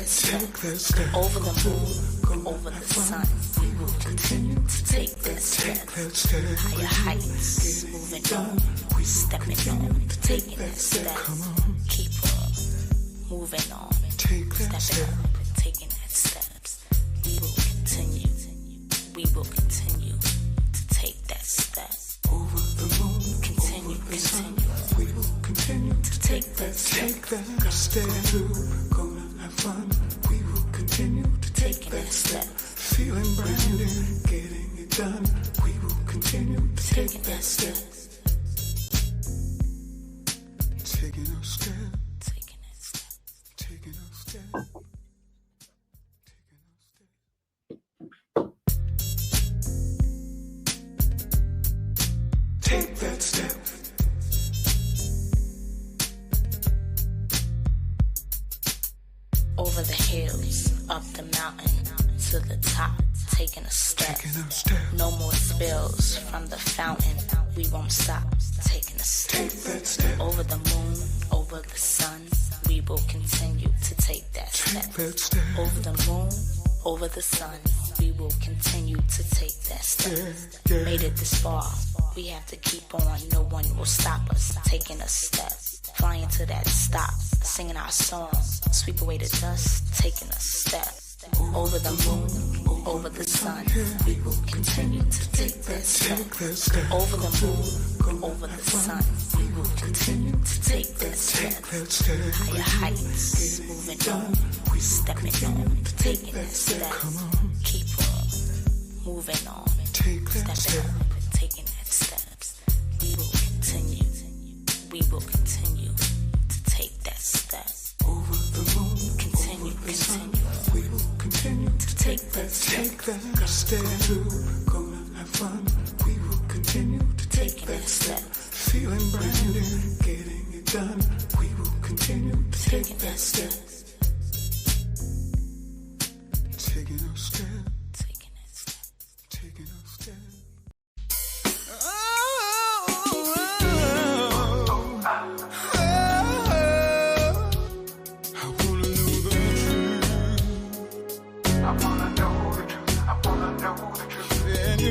that step. Over the moon, over the sun, we will continue to take that step. Higher heights, moving on, stepping on, taking that step. Keep on moving on, stepping up, taking that steps. We will continue to take that step. Over the moon, continue. we will continue to take that step. Gonna have fun. We will continue to take that step. Feeling brand new, getting it done. We will continue to take that step. Taking our step. Taking that step. Taking our step. Take that step. Over the hills, up the mountain, to the top, taking a step. No more spills from the fountain, we won't stop, taking a step. Take that step. Over the moon, over the sun, we will continue to take that step. Over the moon, over the sun, we will continue to take that step. Made it this far, we have to keep on, no one will stop us, taking a step. Flying to that stop, singing our song, sweep away the dust, taking a step. Over the moon, over the sun, we will continue to take that step. Over the moon, over the sun, we will continue to take that step. Higher heights, moving on, stepping on, taking that step. Keep on moving on, stepping up, taking that steps. We will continue to take that step. Over the moon, continue. We will continue to take that step. Gonna have fun. We will continue to take that step. Feeling brand new, getting it done. We will continue to take that step. Taking our step. Taking that step. Taking our step.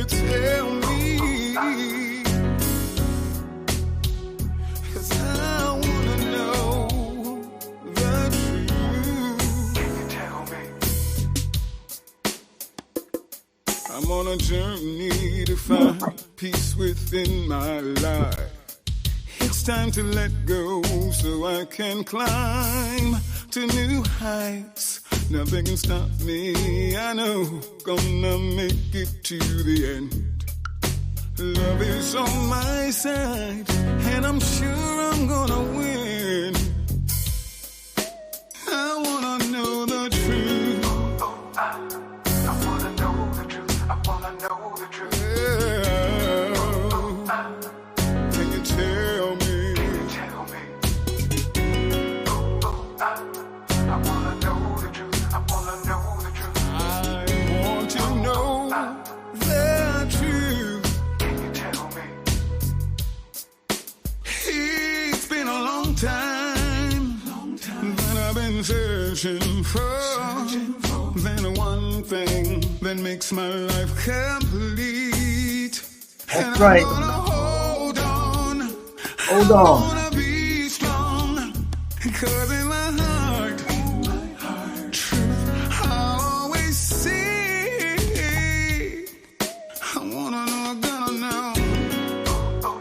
Tell me, 'cause I wanna know the truth. Can you tell me? I'm on a journey to find peace within my life. It's time to let go so I can climb to new heights. Nothing can stop me, I know, gonna make it to the end. Love is on my side, and I'm sure I'm gonna win. I wanna know the truth. I wanna know the truth. I wanna know the truth. Can you tell me? Can you tell me? I wanna know the truth. I wanna know the truth. I want to know the truth. Can you tell me? It's been a long time that I've been searching for. Then one thing that makes my life complete. That's right. Hold on. Hold on. I wanna be strong. 'Cause in my heart,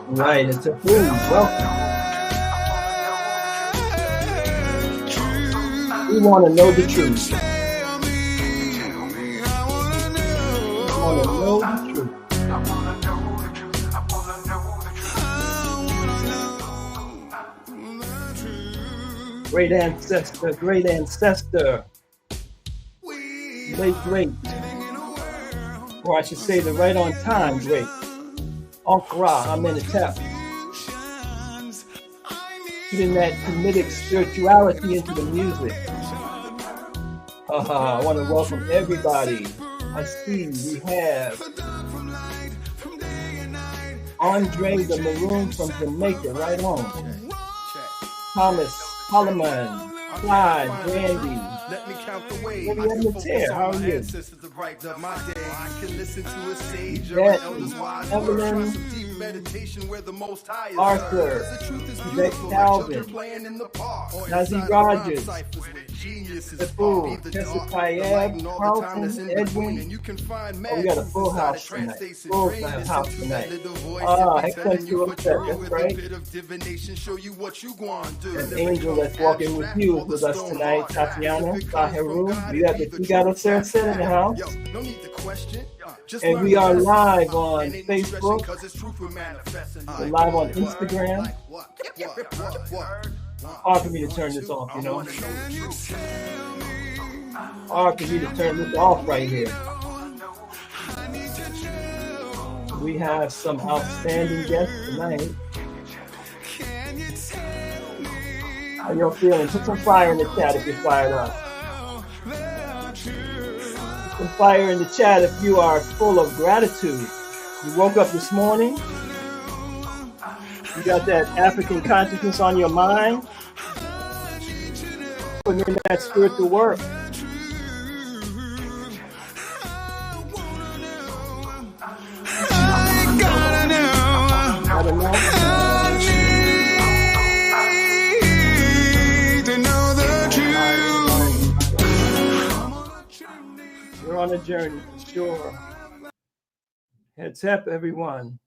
Right, it's a food. Welcome. We want to know the truth. We want to know the truth. Great ancestor, great ancestor. Late great. Or I should say the right on time great. Ankara, I'm in a tap. Putting that comedic spirituality into the music. I want to welcome everybody. I see we have Andre the Maroon from Jamaica, right on. Thomas, Holloman, Clyde, Brandy, Let me count the way. Maybe I can Edda focus Fields, how on are my you? ancestors to brighten up my day. I can listen to a sage or Yeah, an elder's wise words. Try some deep meditation where the Most High is Arthur, served. 'Cause the truth is Yvette beautiful, like Calvin, children playing in the park. Or Nazi inside of rhyme Rogers, ciphers where genius is the far. Fool, Be the Tessa dark, the Tayeb, light, and all the time that's Carlton, in between. Edwin. And you can find Oh, mad we got a truth full inside house a trance tonight. state. So Full drain this house into tonight. that little voice that be Excellent telling you to put upset, through that's with right. a bit of divination, show you what you want to do. An angel that's walking with you is with us tonight, Tatiana Saheru. We got the Figaro Saracen in the house. No need to question. And we are live on Facebook. We're live on Instagram. Hard for me to turn this off, you know. Hard for me to turn this off right here. We have some outstanding guests tonight. How y'all feeling? Put some fire in the chat if you're fired up. Put some fire in the chat if you are full of gratitude. You woke up this morning. You got that African consciousness on your mind. Putting in that spiritual work. Gotta know. We're on a journey for sure. Heads up, everyone.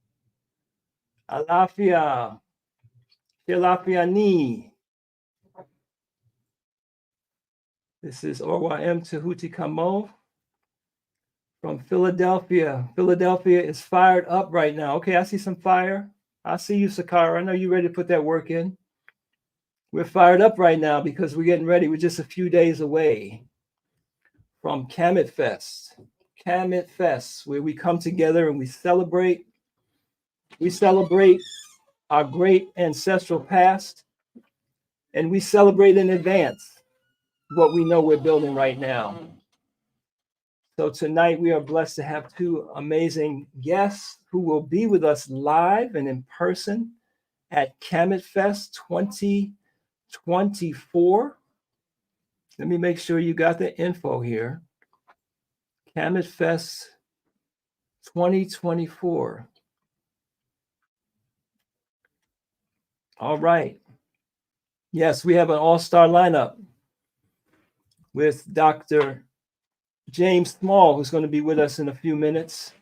Alafia. Alafia ni. This is Åm Tehuti Khamau from Philadelphia. Philadelphia is fired up right now. Okay, I see some fire. I see you, Sakara. I know you're ready to put that work in. We're fired up right now because we're getting ready. We're just a few days away from Kamitfest. Kamitfest, where we come together and we celebrate. We celebrate our great ancestral past, and we celebrate in advance what we know we're building right now. So tonight we are blessed to have two amazing guests who will be with us live and in person at Kamitfest 2024. Let me make sure you got the info here. Kamitfest 2024. All right. Yes, we have an all-star lineup with Dr. James Small, who's going to be with us in a few minutes,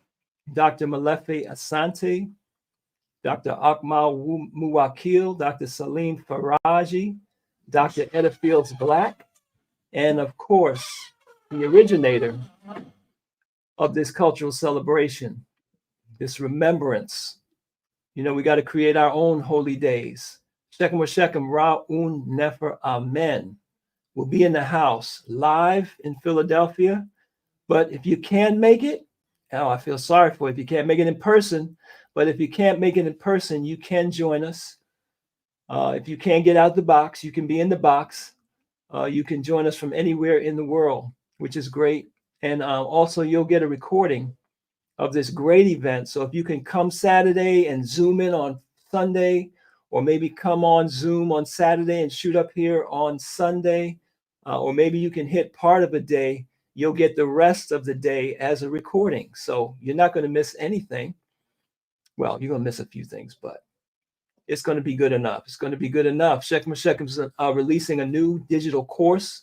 Dr. Malefe Asante, Dr. Akmal Muwakil, Dr. Salim Faraji, Dr. Edda Fields Black, and of course, the originator of this cultural celebration, this remembrance. You know, we got to create our own holy days. Shekem Shechem Ra'un Nefer Amen will be in the house live in Philadelphia. But if you can't make it, oh, I feel sorry for you if you can't make it in person. But if you can't make it in person, you can join us. If you can't get out the box, you can be in the box. You can join us from anywhere in the world, which is great. And also, you'll get a recording of this great event. So if you can come Saturday and Zoom in on Sunday, or maybe come on Zoom on Saturday and shoot up here on Sunday, or maybe you can hit part of a day, you'll get the rest of the day as a recording. So you're not going to miss anything. Well, you're going to miss a few things, but it's going to be good enough. It's going to be good enough. Shekem Shekem's releasing a new digital course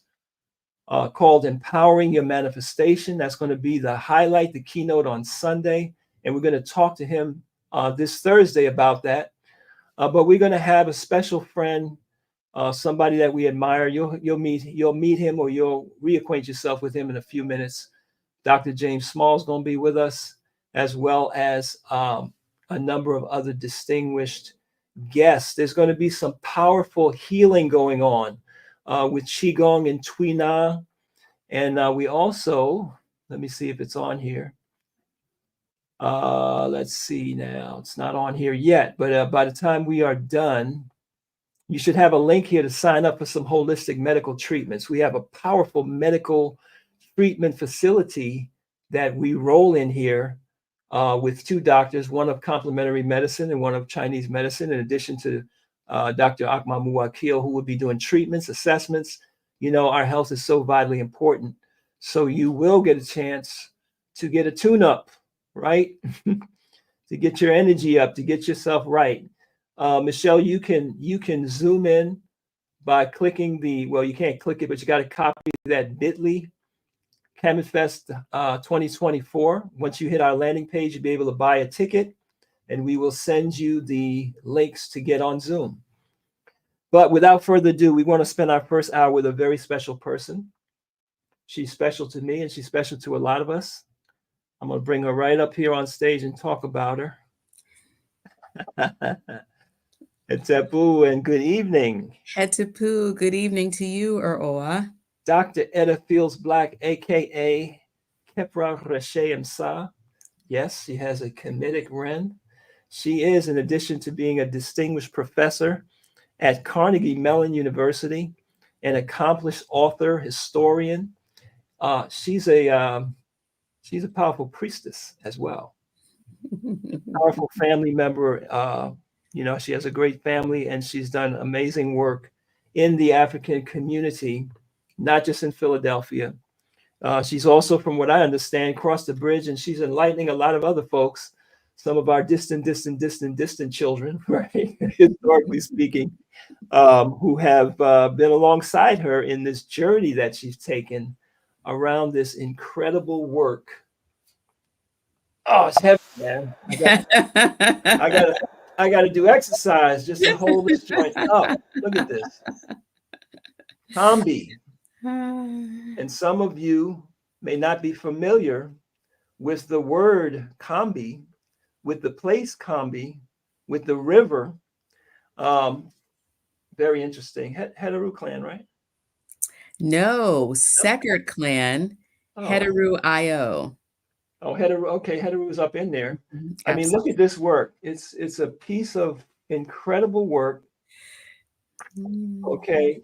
called Empowering Your Manifestation. That's going to be the highlight, the keynote on Sunday. And we're going to talk to him this Thursday about that. But we're going to have a special friend, somebody that we admire. You'll meet him, or you'll reacquaint yourself with him in a few minutes. Dr. James Small is going to be with us, as well as a number of other distinguished guests. There's going to be some powerful healing going on with Qigong and Tui Na. And we also, let me see if it's on here. Let's see now. It's not on here yet, but by the time we are done, you should have a link here to sign up for some holistic medical treatments. We have a powerful medical treatment facility that we roll in here with two doctors, one of complementary medicine and one of Chinese medicine, in addition to Dr. Akmal Muwakil, who will be doing treatments, assessments, you know, our health is so vitally important. So you will get a chance to get a tune-up, right? To get your energy up, to get yourself right. Michelle, you can zoom in by clicking the, well, you can't click it, but you got to copy that bit.ly Kamitfest 2024. Once you hit our landing page, you'll be able to buy a ticket, and we will send you the links to get on Zoom. But without further ado, we want to spend our first hour with a very special person. She's special to me, and she's special to a lot of us. I'm going to bring her right up here on stage and talk about her. Etepu, and good evening. Etepu, good evening to you, Oa. Dr. Edda Fields Black, aka Kepra Reshe Sa. Yes, she has a Kemetic Ren. She is, in addition to being a distinguished professor at Carnegie Mellon University, an accomplished author, historian. She's a powerful priestess as well. Powerful family member. You know, she has a great family, and she's done amazing work in the African community, not just in Philadelphia. She's also, from what I understand, crossed the bridge, and she's enlightening a lot of other folks, some of our distant children, right? Historically speaking, who have been alongside her in this journey that she's taken around this incredible work. Oh, it's heavy, man. I gotta do exercise just to hold this joint up. Look at this. Combahee. And some of you may not be familiar with the word Combahee, with the place Combahee, with the river. Very interesting. Heteru clan, right? No, Second clan, Heteru IO. Oh, Heteru. Okay, Heteru is up in there. I mean, look at this work. It's a piece of incredible work. Okay,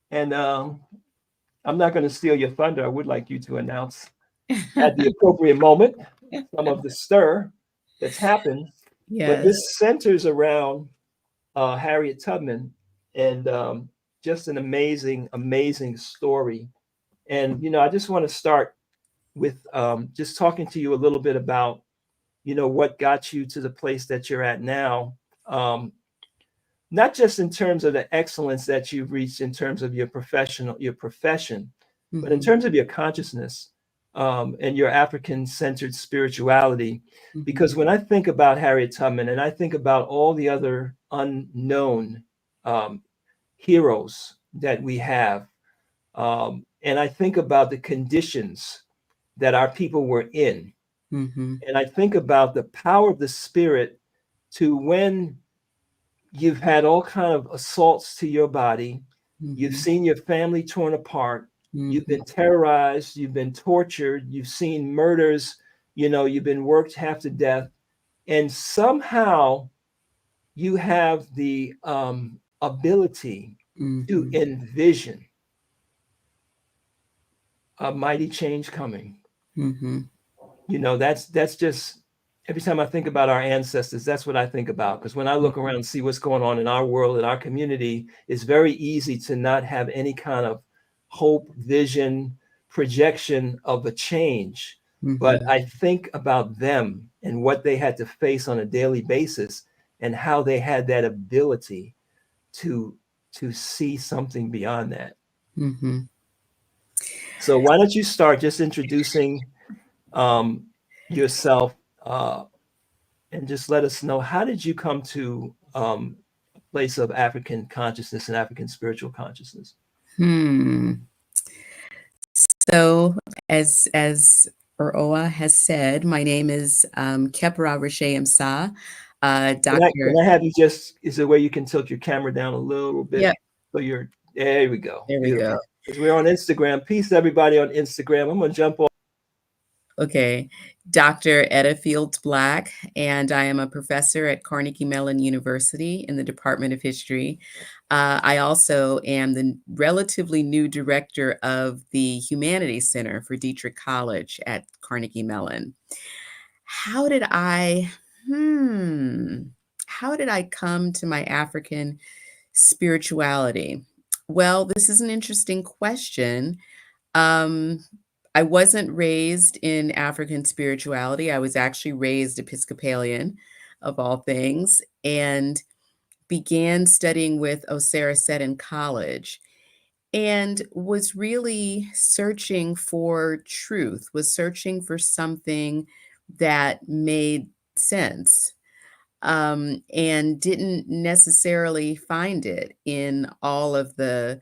and I'm not going to steal your thunder. I would like you to announce at the appropriate moment some of the stir that's happened. Yes. But this centers around Harriet Tubman, and just an amazing story. And, you know, I just want to start with just talking to you a little bit about, you know, what got you to the place that you're at now. Not just in terms of the excellence that you've reached in terms of your profession, mm-hmm. but in terms of your consciousness and your African-centered spirituality. Mm-hmm. Because when I think about Harriet Tubman, and I think about all the other unknown heroes that we have, and I think about the conditions that our people were in, mm-hmm. and I think about the power of the spirit to, when you've had all kind of assaults to your body, mm-hmm. you've seen your family torn apart, mm-hmm. you've been terrorized, you've been tortured, you've seen murders, you know, you've been worked half to death, and somehow you have the ability mm-hmm. to envision a mighty change coming. Mm-hmm. You know, that's just, every time I think about our ancestors, that's what I think about. Because when I look around and see what's going on in our world, in our community, it's very easy to not have any kind of hope, vision, projection of a change. Mm-hmm. But I think about them and what they had to face on a daily basis, and how they had that ability to see something beyond that. Mm-hmm. So why don't you start just introducing yourself, and just let us know, how did you come to a place of African consciousness and African spiritual consciousness? So as Oa has said, my name is Kepra Reshe Sa. Doctor. Can I have you just, is there a way you can tilt your camera down a little bit? Yeah. So there we go. There we go. Because we're on Instagram. Peace, everybody on Instagram. I'm going to jump on. Okay. Dr. Edda Fields Black, and I am a professor at Carnegie Mellon University in the Department of History. I also am the relatively new director of the Humanities Center for Dietrich College at Carnegie Mellon. How did I come to my African spirituality? Well, this is an interesting question. Um, I wasn't raised in African spirituality. I was actually raised Episcopalian, of all things, and began studying with Osiris Set in college, and was really searching for truth, was searching for something that made sense, and didn't necessarily find it in all of the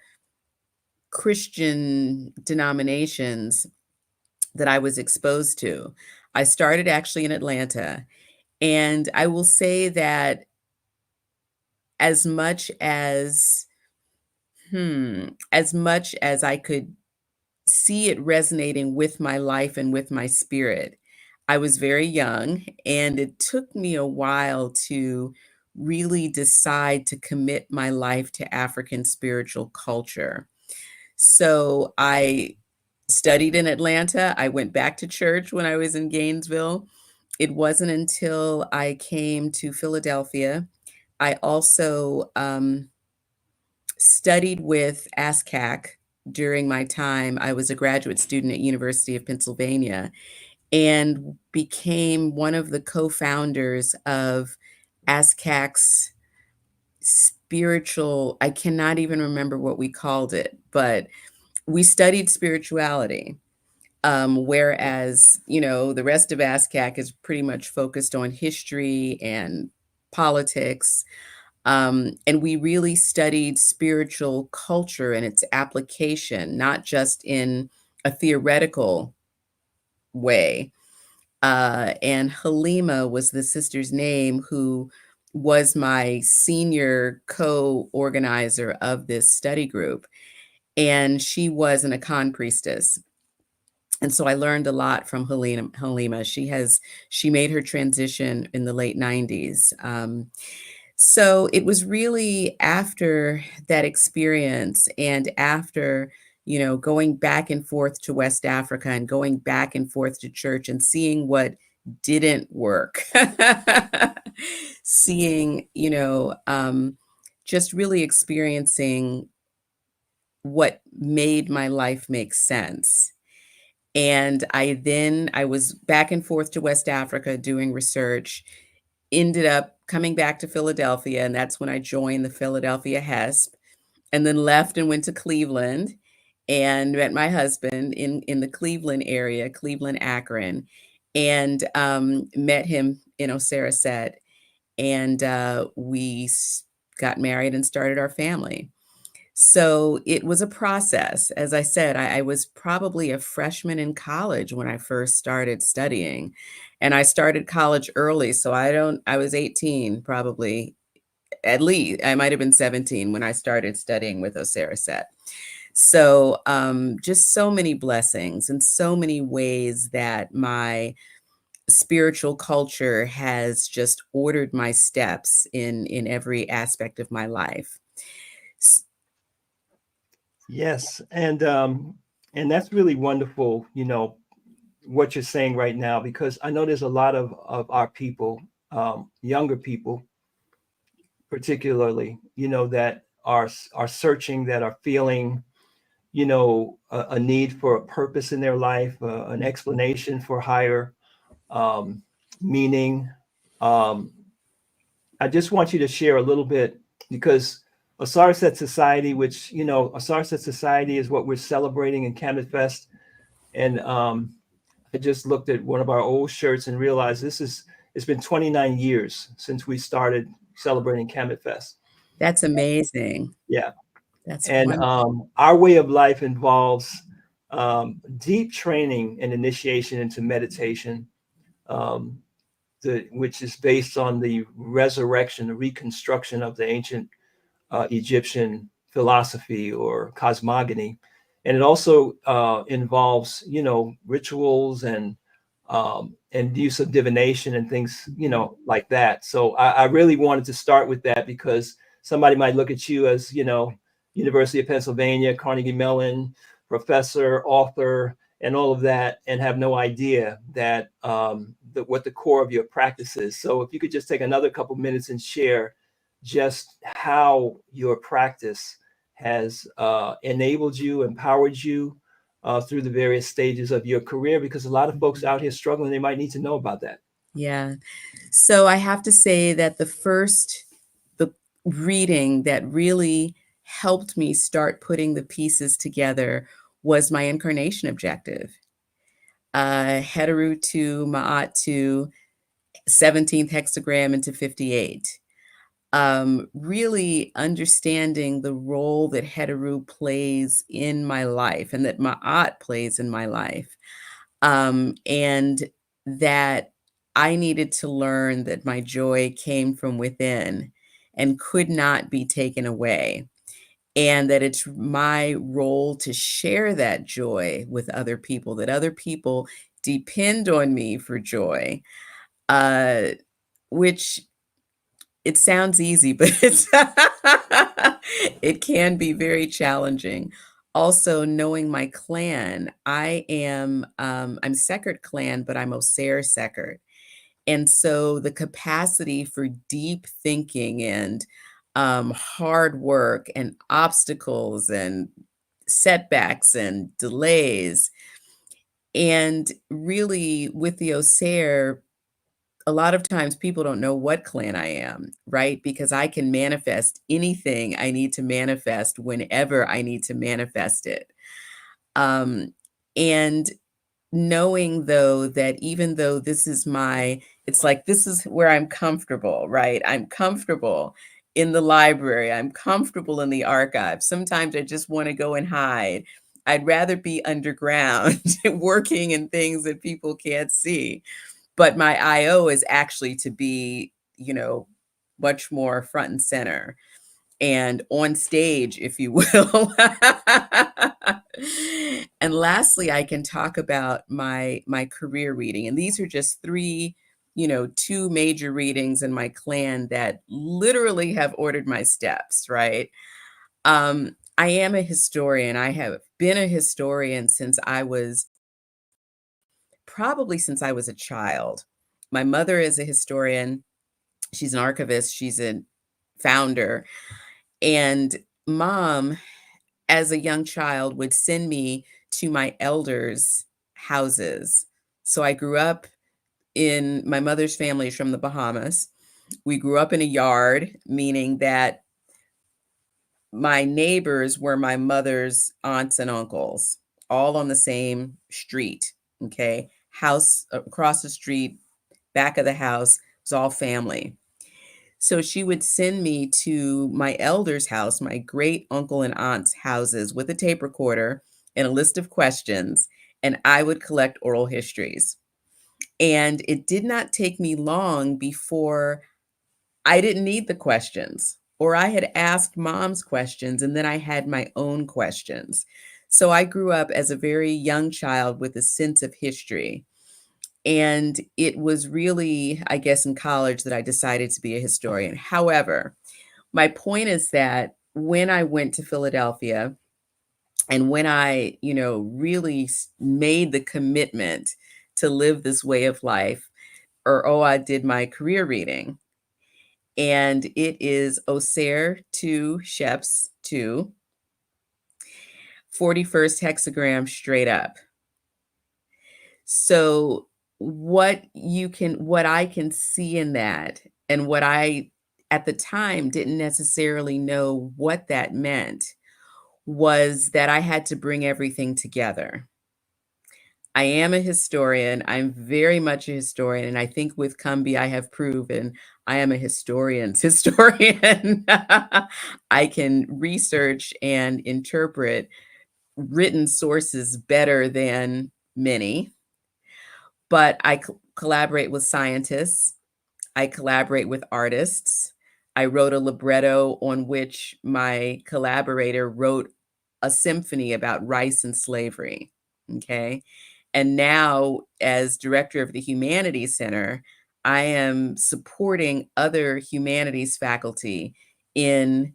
Christian denominations that I was exposed to. I started actually in Atlanta, and I will say that as much as as much as I could see it resonating with my life and with my spirit, I was very young, and it took me a while to really decide to commit my life to African spiritual culture. So I studied in Atlanta. I went back to church when I was in Gainesville. It wasn't until I came to Philadelphia. I also studied with ASCAC during my time. I was a graduate student at University of Pennsylvania and became one of the co-founders of ASCAC's spiritual, I cannot even remember what we called it, but we studied spirituality. Whereas, the rest of ASCAC is pretty much focused on history and politics. And we really studied spiritual culture and its application, not just in a theoretical way. And Halima was the sister's name who was my senior co-organizer of this study group. And she was an Akan priestess. And so I learned a lot from Halima. She made her transition in the late 90s. So it was really after that experience and after, going back and forth to West Africa and going back and forth to church and seeing what didn't work, seeing, just really experiencing what made my life make sense. And I was back and forth to West Africa doing research, ended up coming back to Philadelphia, and that's when I joined the Philadelphia HESP, and then left and went to Cleveland and met my husband in the Cleveland area, Cleveland, Akron, and met him in Osiris Set, and we got married and started our family. So it was a process. As I said, I was probably a freshman in college when I first started studying. And I started college early. So I was 18, probably, at least. I might have been 17 when I started studying with Osiris Set. So just so many blessings and so many ways that my spiritual culture has just ordered my steps in every aspect of my life. Yes, and that's really wonderful, what you're saying right now, because I know there's a lot of our people, younger people, particularly, that are searching, that are feeling, a need for a purpose in their life, an explanation for higher meaning. I just want you to share a little bit, because Osiris Set Society, which, Osiris Set Society is what we're celebrating in Kamitfest. And I just looked at one of our old shirts and realized it's been 29 years since we started celebrating Kamitfest. That's amazing. Yeah. That's And wonderful. our way of life involves deep training and initiation into meditation, which is based on the resurrection, the reconstruction of the ancient Egyptian philosophy or cosmogony. And it also involves, rituals and use of divination and things, like that. So I really wanted to start with that, because somebody might look at you as, University of Pennsylvania, Carnegie Mellon, professor, author, and all of that, and have no idea that what the core of your practice is. So if you could just take another couple minutes and share just how your practice has enabled you, empowered you through the various stages of your career? Because a lot of folks out here struggling, they might need to know about that. Yeah. So I have to say that the reading that really helped me start putting the pieces together was my incarnation objective. Heteru to Ma'at to 17th hexagram into 58. Really understanding the role that Heteru plays in my life and that Ma'at plays in my life. And that I needed to learn that my joy came from within and could not be taken away. And that it's my role to share that joy with other people, that other people depend on me for joy, which it sounds easy, but it can be very challenging. Also, knowing my clan, I'm Sekert clan, but I'm Oser Sekert. And so the capacity for deep thinking and hard work and obstacles and setbacks and delays. And really with the Oser, a lot of times people don't know what clan I am, right? Because I can manifest anything I need to manifest whenever I need to manifest it. And knowing though that even though this is this is where I'm comfortable, right? I'm comfortable in the library. I'm comfortable in the archive. Sometimes I just want to go and hide. I'd rather be underground working in things that people can't see. But my IO is actually to be, much more front and center and on stage, if you will. And lastly, I can talk about my career reading. And these are just three, two major readings in my clan that literally have ordered my steps, right? I am a historian. I have been a historian since I was a child. My mother is a historian. She's an archivist. She's a founder. And mom, as a young child, would send me to my elders' houses. So I grew up my mother's family is from the Bahamas. We grew up in a yard, meaning that my neighbors were my mother's aunts and uncles, all on the same street. Okay. House across the street, back of the house, was all family. So she would send me to my elder's house, my great uncle and aunt's houses, with a tape recorder and a list of questions, and I would collect oral histories. And it did not take me long before I didn't need the questions, or I had asked mom's questions, and then I had my own questions. So I grew up as a very young child with a sense of history. And it was really, I guess, in college that I decided to be a historian. However, my point is that when I went to Philadelphia and when I, really made the commitment to live this way of life, I did my career reading. And it is Oser to Sheps to 41st hexagram straight up. So what I can see in that, and what I at the time didn't necessarily know what that meant, was that I had to bring everything together. I am a historian. I'm very much a historian. And I think with Combahee, I have proven I am a historian's historian. I can research and interpret written sources better than many. But I collaborate with scientists. I collaborate with artists. I wrote a libretto on which my collaborator wrote a symphony about rice and slavery. Okay. And now, as director of the Humanities Center, I am supporting other humanities faculty in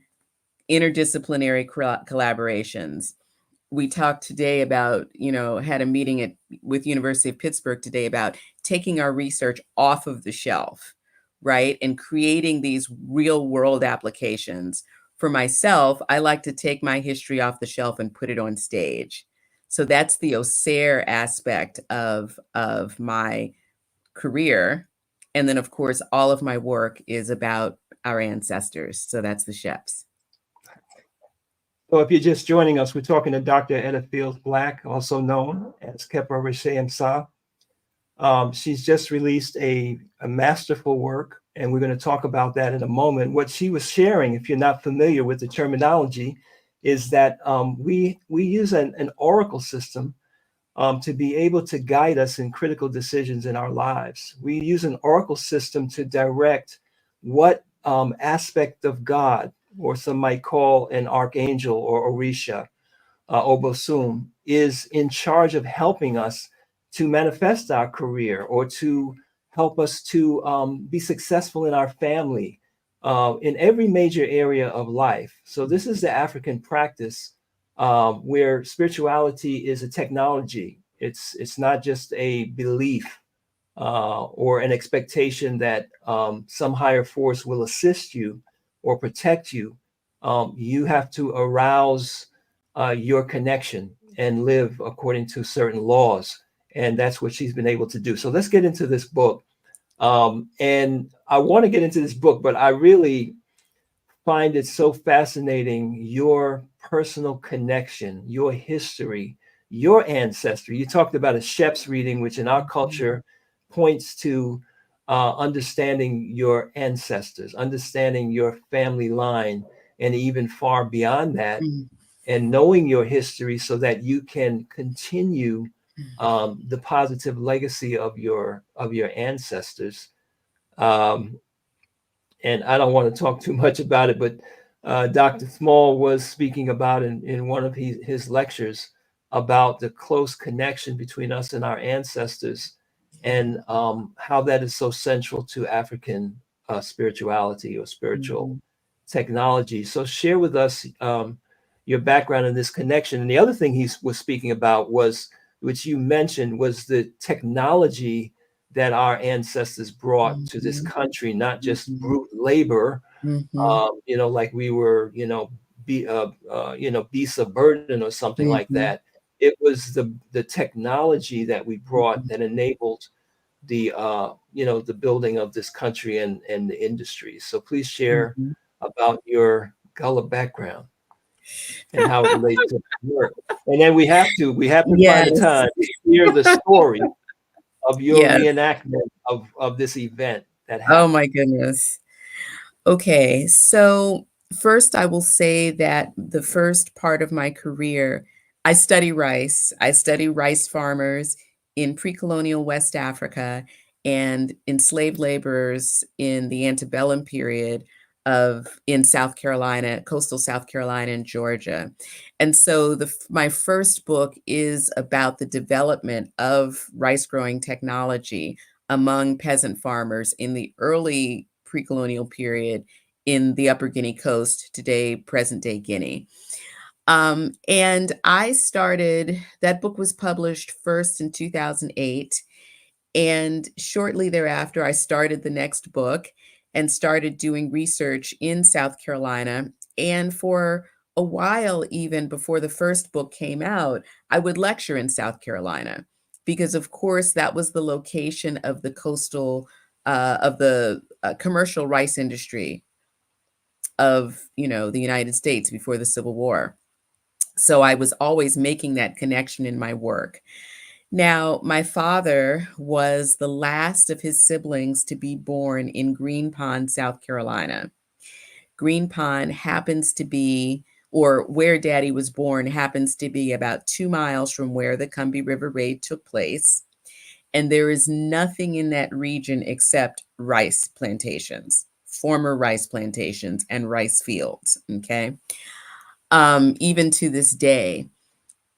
interdisciplinary collaborations. We talked today about, had a meeting with University of Pittsburgh today about taking our research off of the shelf, right? And creating these real world applications for myself, I like to take my history off the shelf and put it on stage. So that's the Osir aspect of my career. And then, of course, all of my work is about our ancestors. So that's the chefs. So if you're just joining us, we're talking to Dr. Edda Fields Black, also known as Kepa Rishem Sa. She's just released a masterful work, and we're going to talk about that in a moment. What she was sharing, if you're not familiar with the terminology, is that we use an oracle system to be able to guide us in critical decisions in our lives. We use an oracle system to direct what aspect of God, or some might call an archangel or Orisha, Obosum, is in charge of helping us to manifest our career, or to help us to be successful in our family, in every major area of life. So this is the African practice where spirituality is a technology. It's not just a belief or an expectation that some higher force will assist you or protect you. You have to arouse your connection and live according to certain laws. And that's what she's been able to do. So let's get into this book. And I want to get into this book, but I really find it so fascinating, your personal connection, your history, your ancestry. You talked about a Shep's reading, which in our culture points to understanding your ancestors, understanding your family line, and even far beyond that, and knowing your history so that you can continue the positive legacy of your ancestors. And I don't want to talk too much about it, but Dr. Small was speaking about in one of his lectures about the close connection between us and our ancestors, and how that is so central to African spirituality or spiritual technology. So share with us your background in this connection. And the other thing he was speaking about was, which you mentioned, was the technology that our ancestors brought to this country, not just brute labor, like we were, beasts of burden or something like that. It was the technology that we brought that enabled the the building of this country and the industry. So please share about your Gullah background and how it relates to work. And then we have to find a time to hear the story of your reenactment of this event that happened. Oh my goodness. Okay, so first I will say that the first part of my career, I study rice. I study rice farmers in pre-colonial West Africa and enslaved laborers in the antebellum period in South Carolina, coastal South Carolina and Georgia. And so my first book is about the development of rice growing technology among peasant farmers in the early pre-colonial period in the Upper Guinea Coast, today present-day Guinea. And I started, that book was published first in 2008. And shortly thereafter, I started the next book and started doing research in South Carolina. And for a while, even before the first book came out, I would lecture in South Carolina because, of course, that was the location of the coastal, of the commercial rice industry of, the United States before the Civil War. So I was always making that connection in my work. Now, my father was the last of his siblings to be born in Green Pond, South Carolina. Green Pond happens to be, or where Daddy was born, happens to be about 2 miles from where the Combahee River Raid took place. And there is nothing in that region except rice plantations, former rice plantations and rice fields, okay? Even to this day.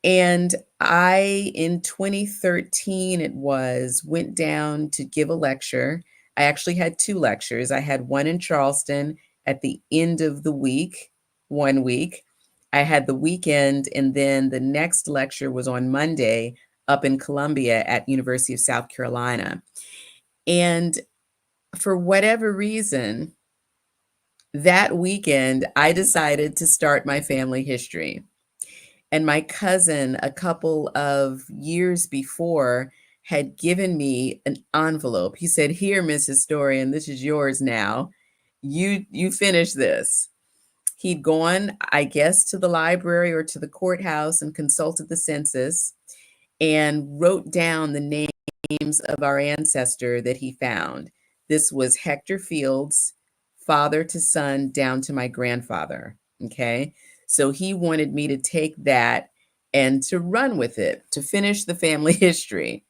And I, in 2013, went down to give a lecture. I actually had 2 lectures. I had one in Charleston at the end of the week, 1 week. I had the weekend, and then the next lecture was on Monday up in Columbia at University of South Carolina. And for whatever reason, that weekend, I decided to start my family history. And my cousin, a couple of years before, had given me an envelope. He said, "Here, Miss Historian, this is yours now. You finish this." He'd gone, I guess, to the library or to the courthouse and consulted the census and wrote down the names of our ancestor that he found. This was Hector Fields, father to son, down to my grandfather. Okay. So he wanted me to take that and to run with it, to finish the family history.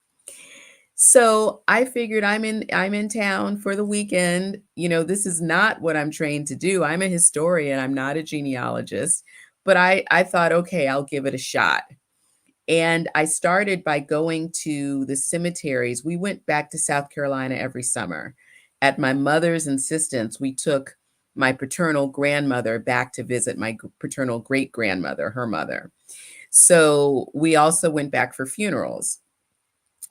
So I figured I'm in town for the weekend. This is not what I'm trained to do. I'm a historian, I'm not a genealogist, but I thought, okay, I'll give it a shot. And I started by going to the cemeteries. We went back to South Carolina every summer. At my mother's insistence, we took my paternal grandmother back to visit my paternal great grandmother, her mother. So we also went back for funerals.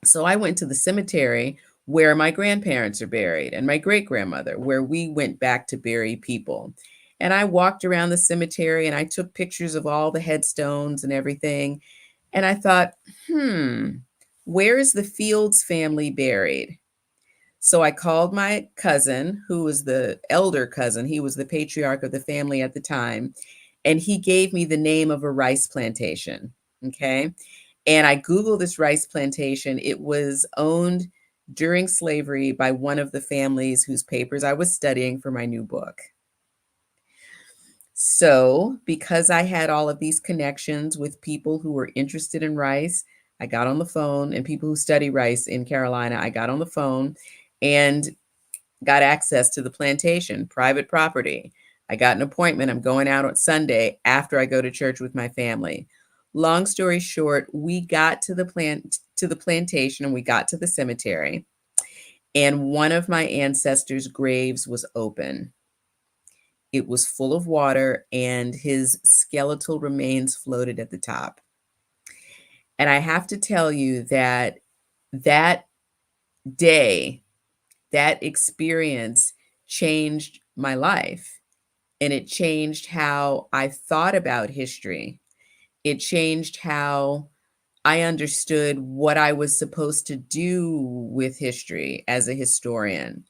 So I went to the cemetery where my grandparents are buried and my great grandmother, where we went back to bury people. And I walked around the cemetery and I took pictures of all the headstones and everything. And I thought, where is the Fields family buried? So I called my cousin, who was the elder cousin. He was the patriarch of the family at the time. And he gave me the name of a rice plantation. Okay. And I Googled this rice plantation. It was owned during slavery by one of the families whose papers I was studying for my new book. So, because I had all of these connections with people who were interested in rice, I got on the phone, and people who study rice in Carolina, I got on the phone and got access to the plantation, private property. I got an appointment. I'm going out on Sunday after I go to church with my family. Long story short, we got to the plantation and we got to the cemetery, and one of my ancestors' graves was open. It was full of water and his skeletal remains floated at the top. And I have to tell you that that day, that experience changed my life, and it changed how I thought about history. It changed how I understood what I was supposed to do with history as a historian.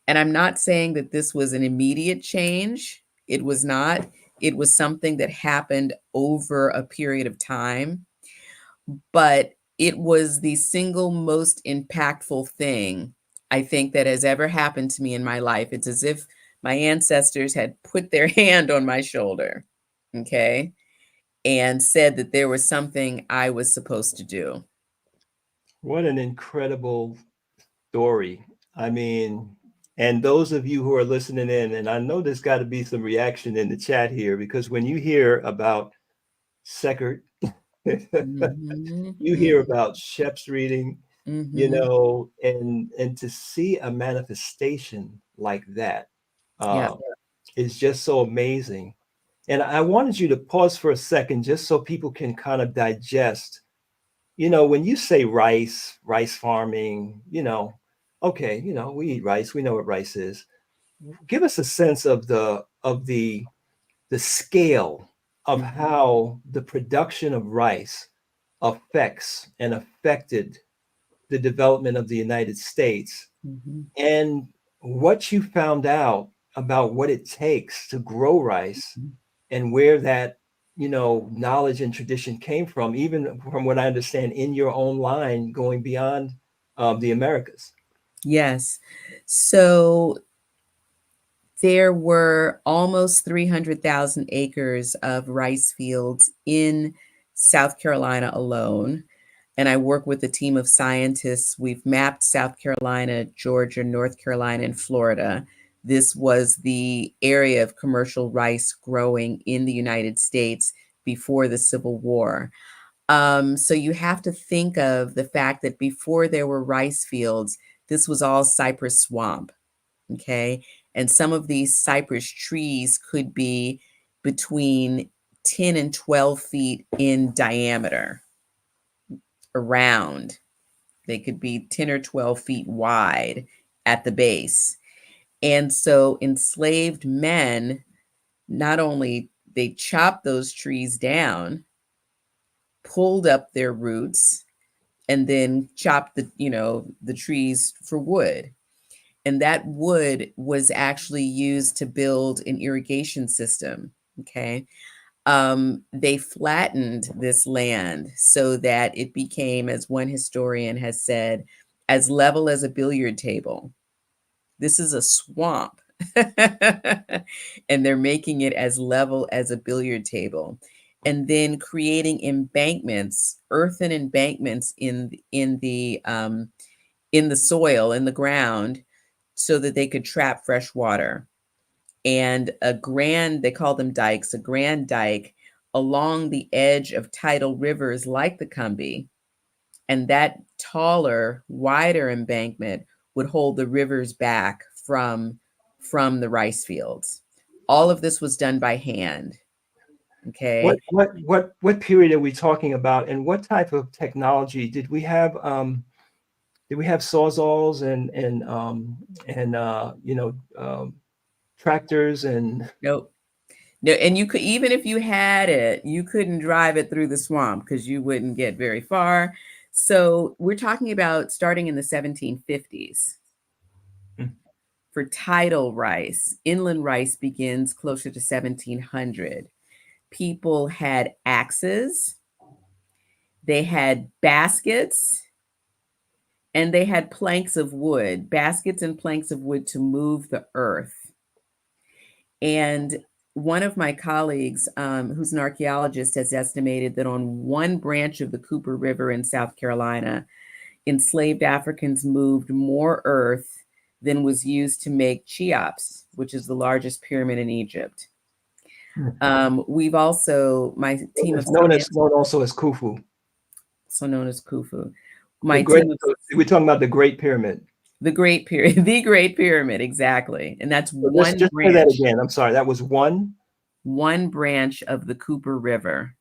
And I'm not saying that this was an immediate change. It was not. It was something that happened over a period of time, but it was the single most impactful thing I think that has ever happened to me in my life. It's as if my ancestors had put their hand on my shoulder, okay, and said that there was something I was supposed to do. What an incredible story. I mean, and those of you who are listening in, and I know there's got to be some reaction in the chat here, because when you hear about Seckert, you hear about Shep's reading, and to see a manifestation like that is just so amazing. And I wanted you to pause for a second just so people can kind of digest. When you say rice farming, okay, we eat rice, we know what rice is. Give us a sense of the scale of how the production of rice affects and affected the development of the United States, and what you found out about what it takes to grow rice, and where that knowledge and tradition came from, even from what I understand in your own line, going beyond the Americas. Yes. So there were almost 300,000 acres of rice fields in South Carolina alone. And I work with a team of scientists. We've mapped South Carolina, Georgia, North Carolina, and Florida. This was the area of commercial rice growing in the United States before the Civil War. So you have to think of the fact that before there were rice fields, this was all cypress swamp, okay? And some of these cypress trees could be between 10 and 12 feet in diameter around. They could be 10 or 12 feet wide at the base. And so enslaved men, not only they chopped those trees down, pulled up their roots, and then chopped the trees for wood. And that wood was actually used to build an irrigation system. Okay. They flattened this land so that it became, as one historian has said, as level as a billiard table. This is a swamp. And they're making it as level as a billiard table. And then creating embankments, earthen embankments in the soil, in the ground, so that they could trap fresh water. And they call them dikes, a grand dike along the edge of tidal rivers like the Combahee. And that taller, wider embankment would hold the rivers back from the rice fields. All of this was done by hand. Okay. What period are we talking about, and what type of technology did we have? Did we have sawzalls and tractors and? Nope. No, and you could, even if you had it, you couldn't drive it through the swamp because you wouldn't get very far. So we're talking about starting in the 1750s. For tidal rice. Inland rice begins closer to 1700. People had axes, they had baskets, and they had planks of wood, baskets and planks of wood to move the earth. And one of my colleagues, who's an archaeologist, has estimated that on one branch of the Cooper River in South Carolina, enslaved Africans moved more earth than was used to make Cheops, which is the largest pyramid in Egypt. We've also, my team of known also as Khufu. So known as Khufu. We're talking about the Great Pyramid. The Great Pyramid, the Great Pyramid, exactly. And that's so one just branch. Say that again. I'm sorry. That was one branch of the Cooper River.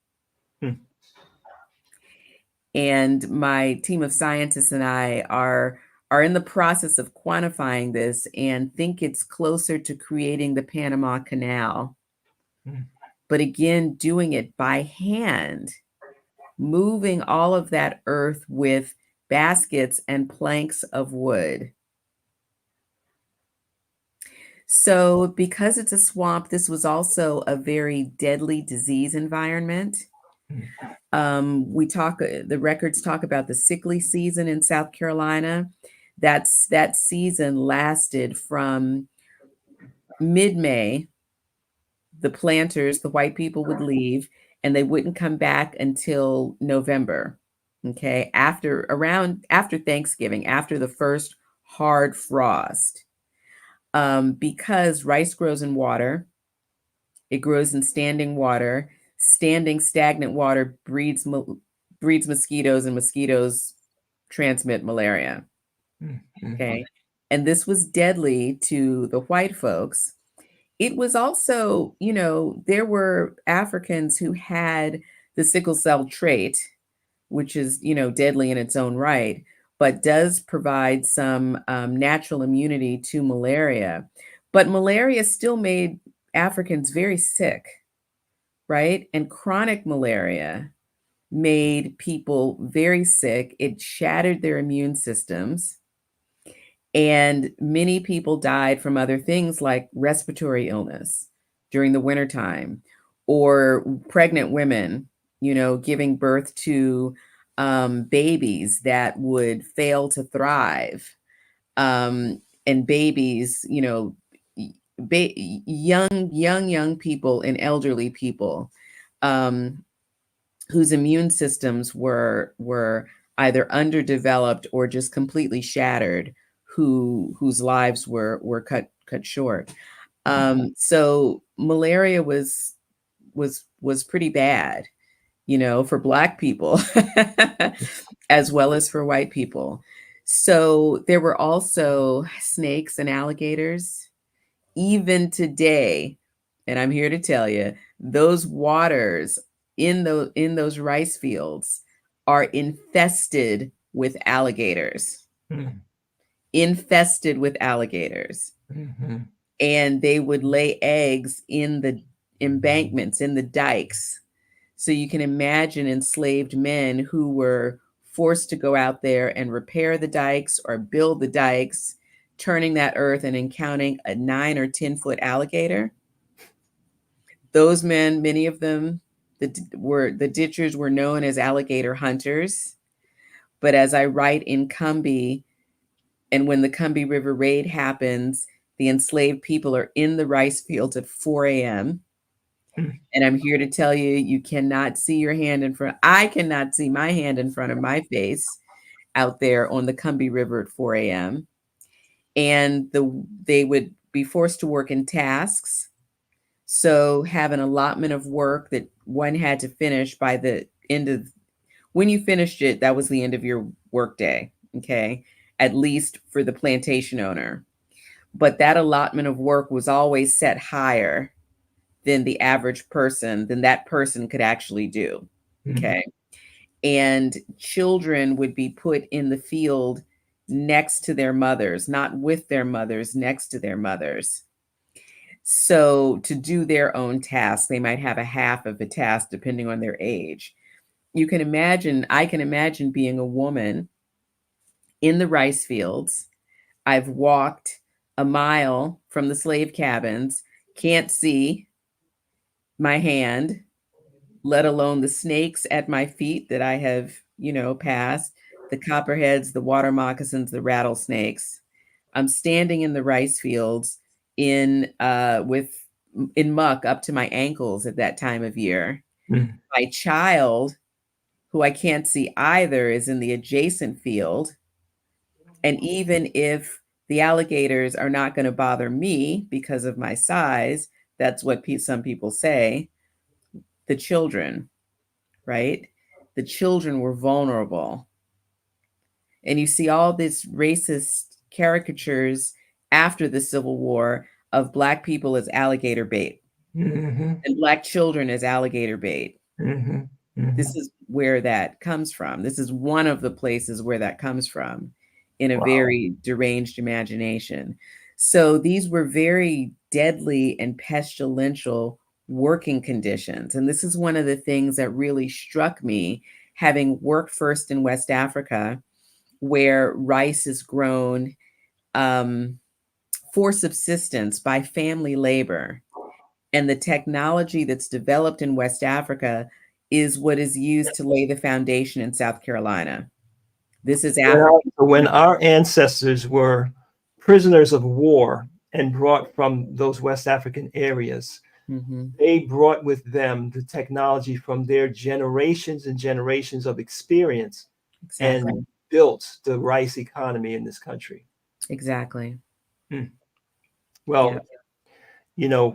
And my team of scientists and I are in the process of quantifying this and think it's closer to creating the Panama Canal. But again, doing it by hand, moving all of that earth with baskets and planks of wood. So because it's a swamp, this was also a very deadly disease environment. The records talk about the sickly season in South Carolina. That season lasted from mid-May. The planters, the white people, would leave and they wouldn't come back until November. Okay, after Thanksgiving, after the first hard frost. Because rice grows in water, it grows in standing water. Standing, stagnant water breeds mosquitoes, and mosquitoes transmit malaria. Okay, and this was deadly to the white folks. It was also, there were Africans who had the sickle cell trait, which is, deadly in its own right, but does provide some natural immunity to malaria. But malaria still made Africans very sick, right? And chronic malaria made people very sick. It shattered their immune systems. And many people died from other things like respiratory illness during the wintertime, or pregnant women, giving birth to babies that would fail to thrive. And babies, young people and elderly people whose immune systems were either underdeveloped or just completely shattered, whose lives were cut short. So malaria was pretty bad, for Black people as well as for white people. So there were also snakes and alligators. Even today, and I'm here to tell you, those waters in those rice fields are infested with alligators. Infested with alligators. and they would lay eggs in the embankments, in the dikes. So you can imagine enslaved men who were forced to go out there and repair the dikes or build the dikes, turning that earth and encountering a 9 or 10-foot alligator. Those men, many of them, the ditchers were known as alligator hunters. But as I write in Combahee, and when the Combahee River raid happens, the enslaved people are in the rice fields at 4 a.m. And I'm here to tell you, you cannot see your hand in front. I cannot see my hand in front of my face out there on the Combahee River at 4 a.m. And they would be forced to work in tasks. So have an allotment of work that one had to finish by the end of, when you finished it, that was the end of your workday, okay? At least for the plantation owner. But that allotment of work was always set higher than the average person, than that person could actually do, okay? And children would be put in the field next to their mothers, not with their mothers, next to their mothers. So to do their own task, they might have a half of a task depending on their age. You can imagine, I can imagine being a woman in the rice fields. I've walked a mile from the slave cabins, can't see my hand, let alone the snakes at my feet that I have, passed, the copperheads, the water moccasins, the rattlesnakes. I'm standing in the rice fields in muck up to my ankles at that time of year. My child, who I can't see either, is in the adjacent field. And even if the alligators are not going to bother me because of my size, that's what some people say, the children, right? The children were vulnerable. And you see all these racist caricatures after the Civil War of Black people as alligator bait and Black children as alligator bait. This is where that comes from. This is one of the places where that comes from in a very deranged imagination. So these were very deadly and pestilential working conditions. And this is one of the things that really struck me, having worked first in West Africa, where rice is grown for subsistence by family labor. And the technology that's developed in West Africa is what is used to lay the foundation in South Carolina. This is when our ancestors were prisoners of war and brought from those West African areas. They brought with them the technology from their generations and generations of experience and built the rice economy in this country. Exactly. Well, we're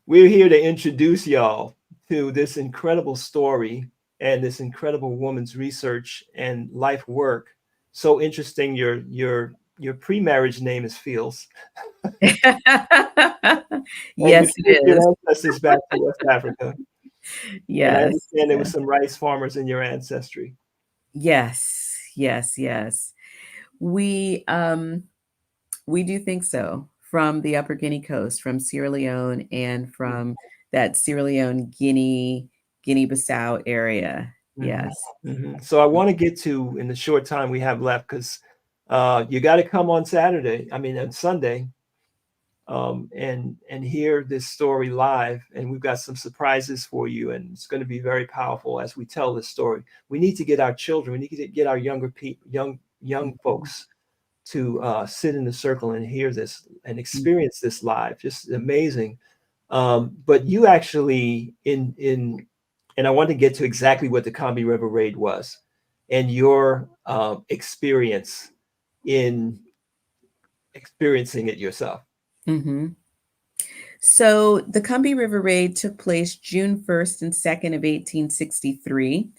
here to introduce y'all to this incredible story and this incredible woman's research and life work. So interesting. Your pre-marriage name is Fields. Yes, it is. Your ancestors back to West Africa. Yes. And I understand there was some rice farmers in your ancestry. Yes. We do think so. From the Upper Guinea Coast, from Sierra Leone, and from that Sierra Leone, Guinea-Bissau area. Yes. So I want to get to, in the short time we have left, because you got to come on Sunday, and hear this story live. And we've got some surprises for you, and it's going to be very powerful as we tell this story. We need to get our children, we need to get our younger people, young folks to sit in the circle and hear this and experience this live. Just amazing. But you actually and I want to get to exactly what the Combahee River Raid was and your experience in experiencing it yourself. So the Combahee River Raid took place June 1st and 2nd of 1863.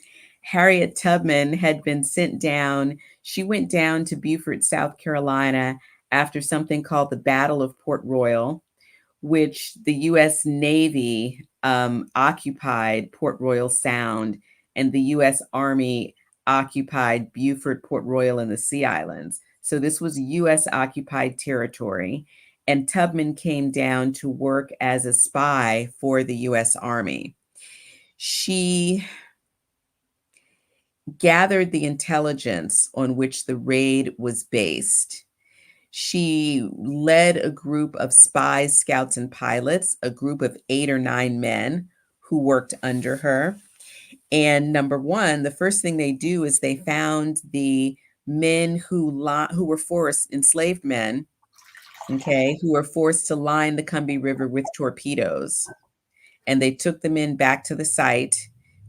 Harriet Tubman had been sent down. She went down to Beaufort, South Carolina, after something called the Battle of Port Royal, which the U.S. Navy occupied Port Royal Sound, and the U.S. Army occupied Beaufort, Port Royal, and the Sea Islands. So this was U.S. occupied territory, and Tubman came down to work as a spy for the U.S. Army. She gathered the intelligence on which the raid was based. She led a group of spies, scouts, and pilots, a group of 8 or 9 men who worked under her. And number one, the first thing they do is they found the men who were forced, enslaved men, okay, who were forced to line the Combahee River with torpedoes. And they took the men back to the site.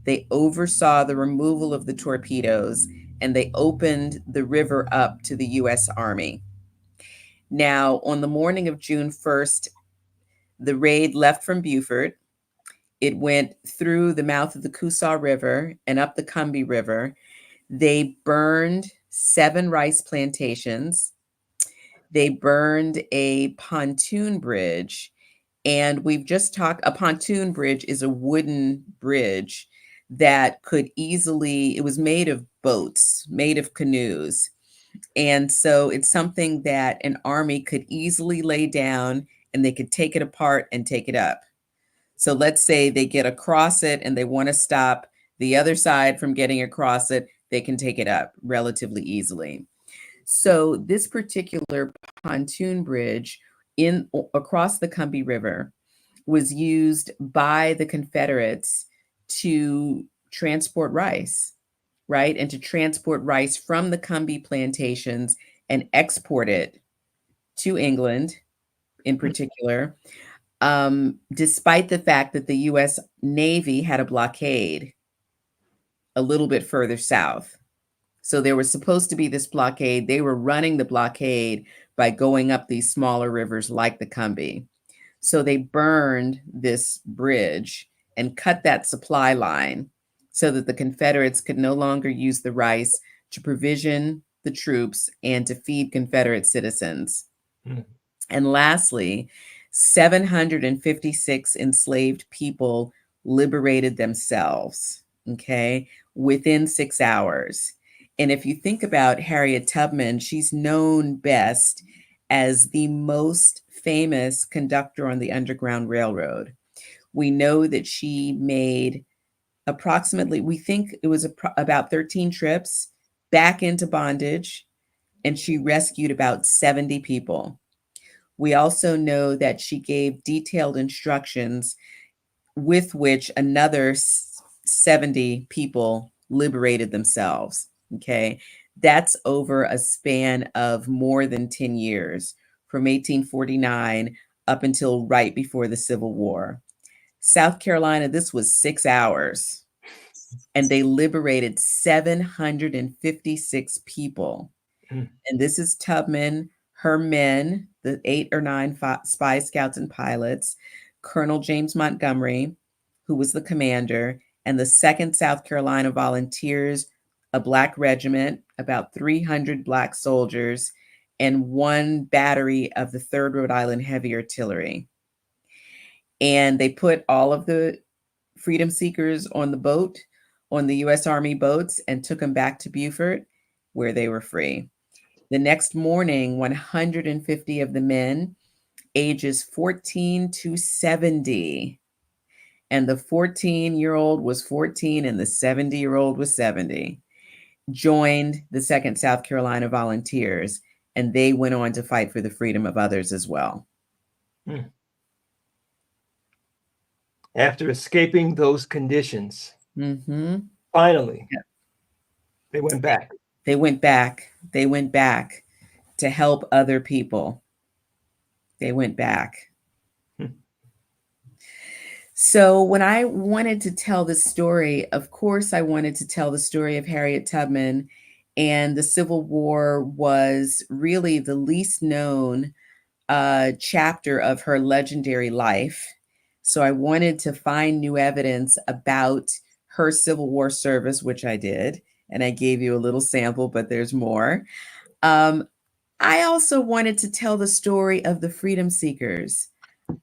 They oversaw the removal of the torpedoes, and they opened the river up to the U.S. Army. Now, on the morning of June 1st, the raid left from Beaufort. It went through the mouth of the Coosaw River and up the Combahee River. They burned 7 rice plantations. They burned a pontoon bridge. And we've just talked, a pontoon bridge is a wooden bridge that could easily, it was made of boats, made of canoes. And so it's something that an army could easily lay down and they could take it apart and take it up. So let's say they get across it and they want to stop the other side from getting across it, they can take it up relatively easily. So this particular pontoon bridge across the Combahee River was used by the Confederates to transport rice, right? And to transport rice from the Combahee plantations and export it to England in particular, despite the fact that the U.S. Navy had a blockade a little bit further south. So there was supposed to be this blockade. They were running the blockade by going up these smaller rivers like the Combahee. So they burned this bridge and cut that supply line so that the Confederates could no longer use the rice to provision the troops and to feed Confederate citizens. Mm. And lastly, 756 enslaved people liberated themselves, okay, within 6 hours. And if you think about Harriet Tubman, she's known best as the most famous conductor on the Underground Railroad. We know that she made approximately, we think it was about 13 trips back into bondage, and she rescued about 70 people. We also know that she gave detailed instructions with which another 70 people liberated themselves. Okay, that's over a span of more than 10 years, from 1849 up until right before the Civil War. South Carolina, this was 6 hours, and they liberated 756 people. And this is Tubman, her men, the 8 or 9 spies, scouts, and pilots, Colonel James Montgomery, who was the commander, and the 2nd South Carolina Volunteers, a Black regiment, about 300 Black soldiers, and 1 battery of the 3rd Rhode Island Heavy Artillery. And they put all of the freedom seekers on the boat, on the U.S. Army boats, and took them back to Beaufort, where they were free. The next morning, 150 of the men, ages 14 to 70, and the 14-year-old was 14 and the 70-year-old was 70, joined the 2nd South Carolina Volunteers, and they went on to fight for the freedom of others as well. After escaping those conditions, finally, they went back. They went back. They went back to help other people. They went back. So when I wanted to tell this story, of course, I wanted to tell the story of Harriet Tubman, and the Civil War was really the least known chapter of her legendary life. So I wanted to find new evidence about her Civil War service, which I did, and I gave you a little sample, but there's more. I also wanted to tell the story of the freedom seekers.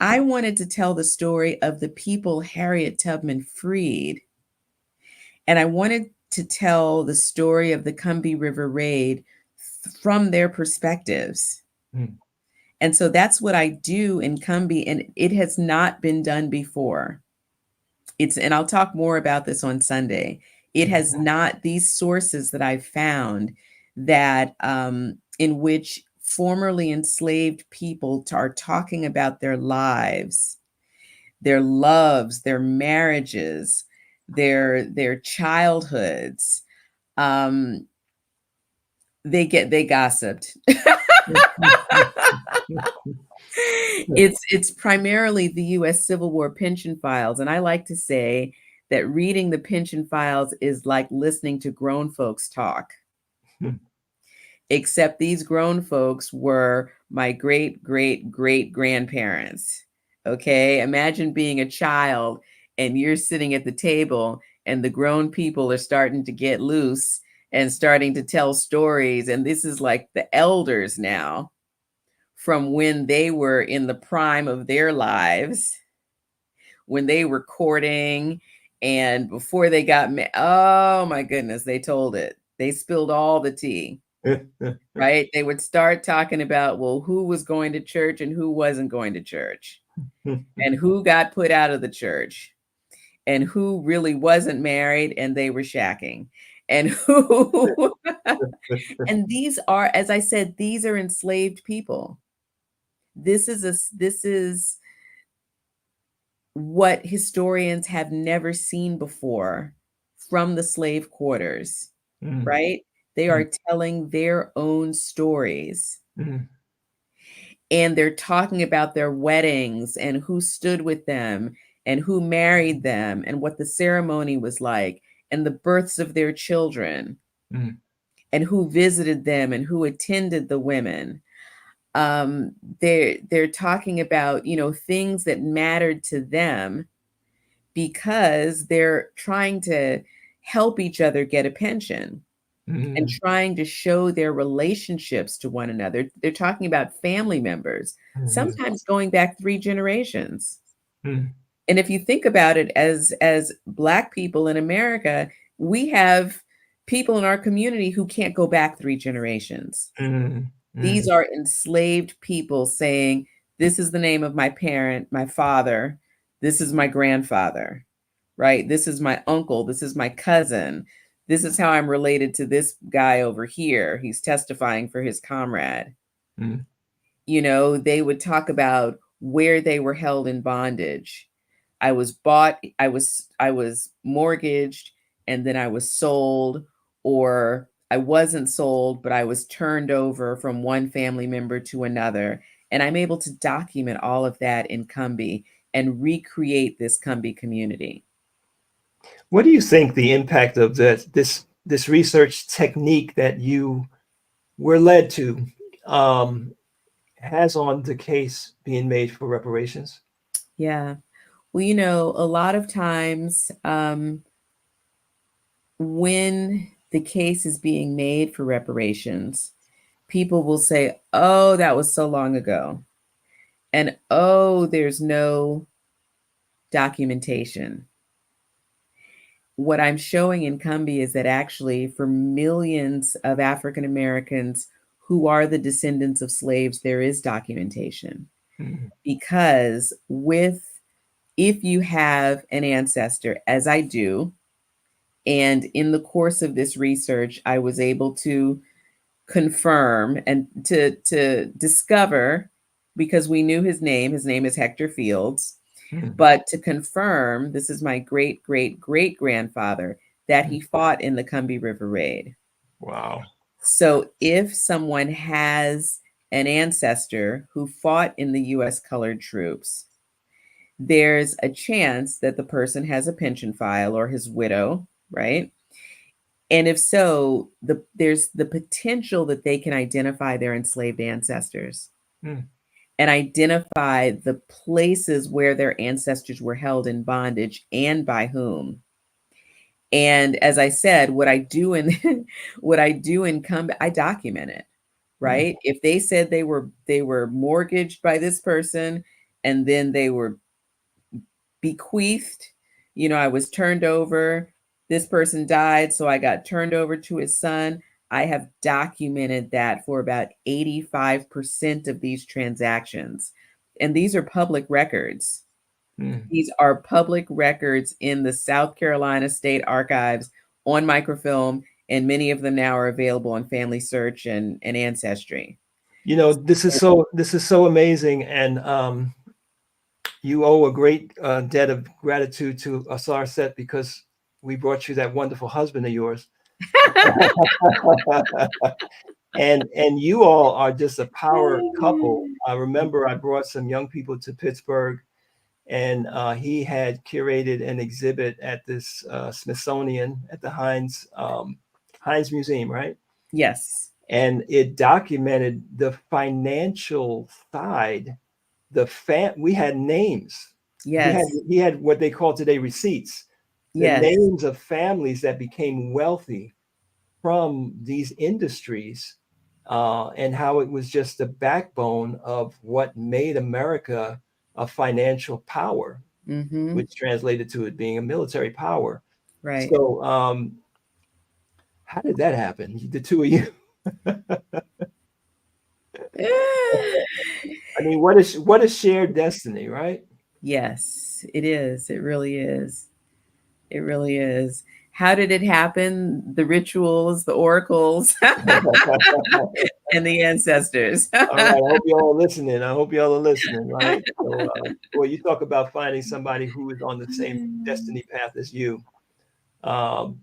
I wanted to tell the story of the people Harriet Tubman freed. And I wanted to tell the story of the Combahee River Raid from their perspectives. And so that's what I do in Combahee, and it has not been done before. And I'll talk more about this on Sunday. It has not, these sources that I've found that in which formerly enslaved people are talking about their lives, their loves, their marriages, their childhoods. They gossiped. It's primarily the U.S. Civil War pension files. And I like to say that reading the pension files is like listening to grown folks talk. Except these grown folks were my great, great, great grandparents. Okay. Imagine being a child and you're sitting at the table and the grown people are starting to get loose and starting to tell stories. And this is like the elders now from when they were in the prime of their lives, when they were courting and before they got oh my goodness, they told it. They spilled all the tea. Right? They would start talking about, well, who was going to church and who wasn't going to church, and who got put out of the church, and who really wasn't married and they were shacking, and who, and these are, as I said, these are enslaved people. This is what historians have never seen before from the slave quarters, right? They are telling their own stories. And they're talking about their weddings and who stood with them and who married them and what the ceremony was like and the births of their children and who visited them and who attended the women. They're talking about, things that mattered to them because they're trying to help each other get a pension. And trying to show their relationships to one another. They're talking about family members, sometimes going back 3 generations. And if you think about it, as Black people in America, we have people in our community who can't go back 3 generations. These are enslaved people saying, this is the name of my parent, my father, this is my grandfather, right? This is my uncle, this is my cousin. This is how I'm related to this guy over here. He's testifying for his comrade. They would talk about where they were held in bondage. I was bought, I was mortgaged, and then I was sold, or I wasn't sold, but I was turned over from one family member to another. And I'm able to document all of that in Combahee and recreate this Combahee community. What do you think the impact of this research technique that you were led to has on the case being made for reparations? Yeah. Well, a lot of times when the case is being made for reparations, people will say, oh, that was so long ago. And oh, there's no documentation. What I'm showing in Combahee is that actually for millions of African Americans who are the descendants of slaves, there is documentation. Because if you have an ancestor, as I do, and in the course of this research, I was able to confirm and to discover, because we knew his name is Hector Fields, but to confirm, this is my great, great, great grandfather, that he fought in the Combahee River Raid. Wow. So if someone has an ancestor who fought in the U.S. colored troops, there's a chance that the person has a pension file or his widow, right? And if so, there's the potential that they can identify their enslaved ancestors. And identify the places where their ancestors were held in bondage and by whom. And as I said, what I do in Combahee, I document it, right? If they said they were mortgaged by this person and then they were bequeathed, I was turned over, this person died, so I got turned over to his son, I have documented that for about 85% of these transactions. And these are public records. These are public records in the South Carolina State Archives on microfilm, and many of them now are available on Family Search and Ancestry. You know, this is so amazing, and you owe a great debt of gratitude to Asar because we brought you that wonderful husband of yours. and you all are just a power couple. I remember I brought some young people to Pittsburgh, and he had curated an exhibit at this Smithsonian at the Heinz Museum, right? Yes. And it documented the financial side. We had names. Yes. He had what they call today receipts. The names of families that became wealthy from these industries, and how it was just the backbone of what made America a financial power, which translated to it being a military power. Right. So how did that happen? The two of you? I mean, what is shared destiny, right? Yes, it is. It really is. It really is. How did it happen? The rituals, the oracles, and the ancestors. All right. I hope y'all are listening. Right. So, well, you talk about finding somebody who is on the same destiny path as you.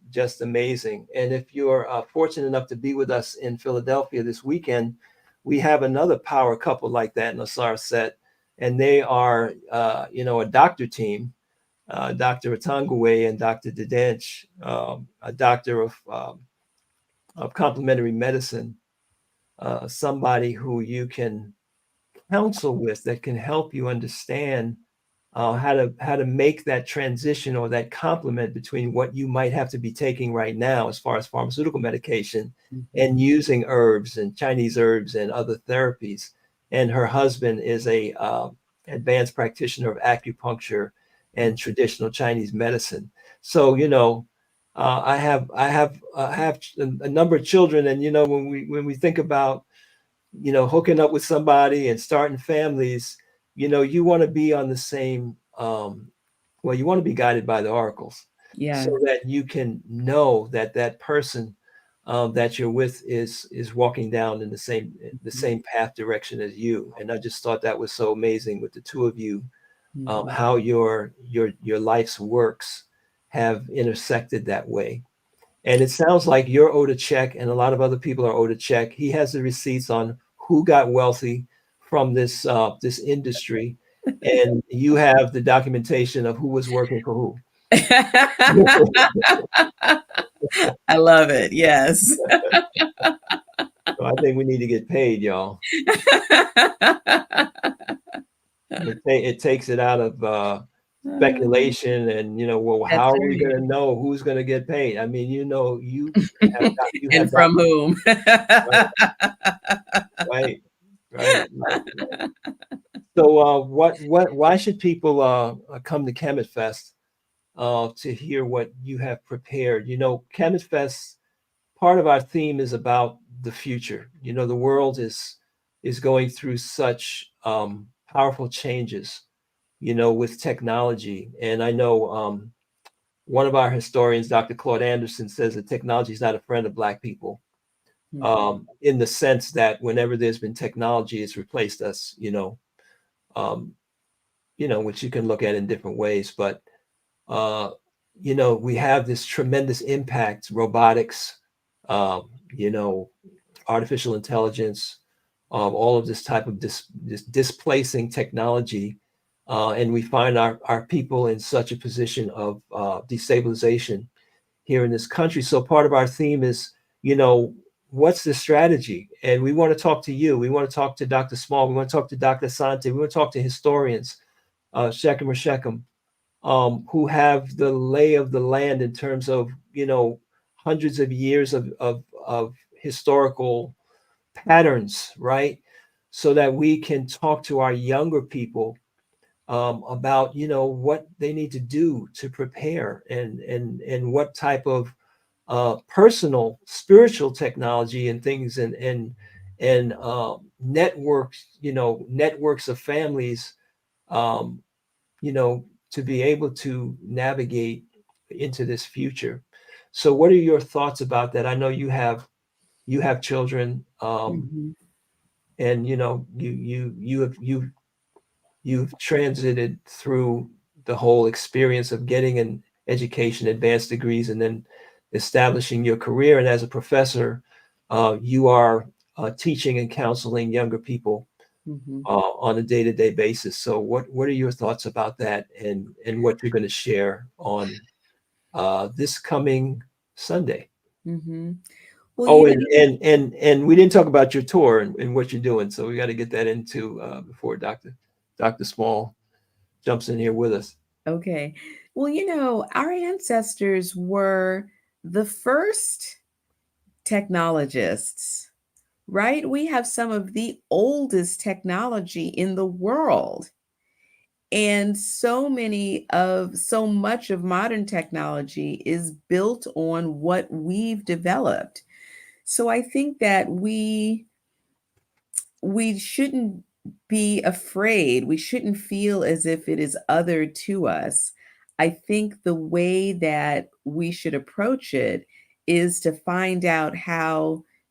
Just amazing. And if you're fortunate enough to be with us in Philadelphia this weekend, we have another power couple like that in Asar set, and they are, a doctor team. Dr. Atangwe and Dr. Dedench, a doctor of complementary medicine, somebody who you can counsel with that can help you understand how to make that transition or that complement between what you might have to be taking right now as far as pharmaceutical medication and using herbs and Chinese herbs and other therapies. And her husband is a advanced practitioner of acupuncture and traditional Chinese medicine. So, I have a number of children, and when we think about hooking up with somebody and starting families, you want to be on the same. You want to be guided by the oracles, so that you can know that person that you're with is walking down in the same path direction as you. And I just thought that was so amazing with the two of you. How your life's works have intersected that way. And it sounds like you're owed a check, and a lot of other people are owed a check. He has the receipts on who got wealthy from this industry, and you have the documentation of who was working for who. I love it. Yes. So I think we need to get paid, y'all. It takes it out of speculation and how are we going to know who's going to get paid? I mean, you and from whom? Right. So why should people come to Kamitfest to hear what you have prepared? Kamitfest, part of our theme is about the future. The world is going through such powerful changes, with technology. And I know one of our historians, Dr. Claude Anderson, says that technology is not a friend of Black people, in the sense that whenever there's been technology, it's replaced us, which you can look at in different ways. But, we have this tremendous impact, robotics, artificial intelligence, all of this type of this displacing technology. And we find our people in such a position of destabilization here in this country. So part of our theme is, what's the strategy? And we want to talk to you. We want to talk to Dr. Small. We want to talk to Dr. Asante. We want to talk to historians, Shechem or Shechem, who have the lay of the land in terms of, hundreds of years of historical patterns, right? So that we can talk to our younger people about what they need to do to prepare and what type of personal, spiritual technology and things, and networks, networks of families, to be able to navigate into this future. So, what are your thoughts about that? I know you have children, Mhm. and you've transited through the whole experience of getting an education, advanced degrees, and then establishing your career. And as a professor, you are teaching and counseling younger people Mhm. on a day-to-day basis. So what are your thoughts about that, and what you're going to share on this coming Sunday? Mhm. Well, Oh, and we didn't talk about your tour and what you're doing, so we got to get that into before Dr. Small jumps in here with us. okay. Well, our ancestors were the first technologists, right? We have some of the oldest technology in the world. And so much of modern technology is built on what we've developed. So I think that we shouldn't be afraid. We shouldn't feel as if it is other to us. I think the way that we should approach it is to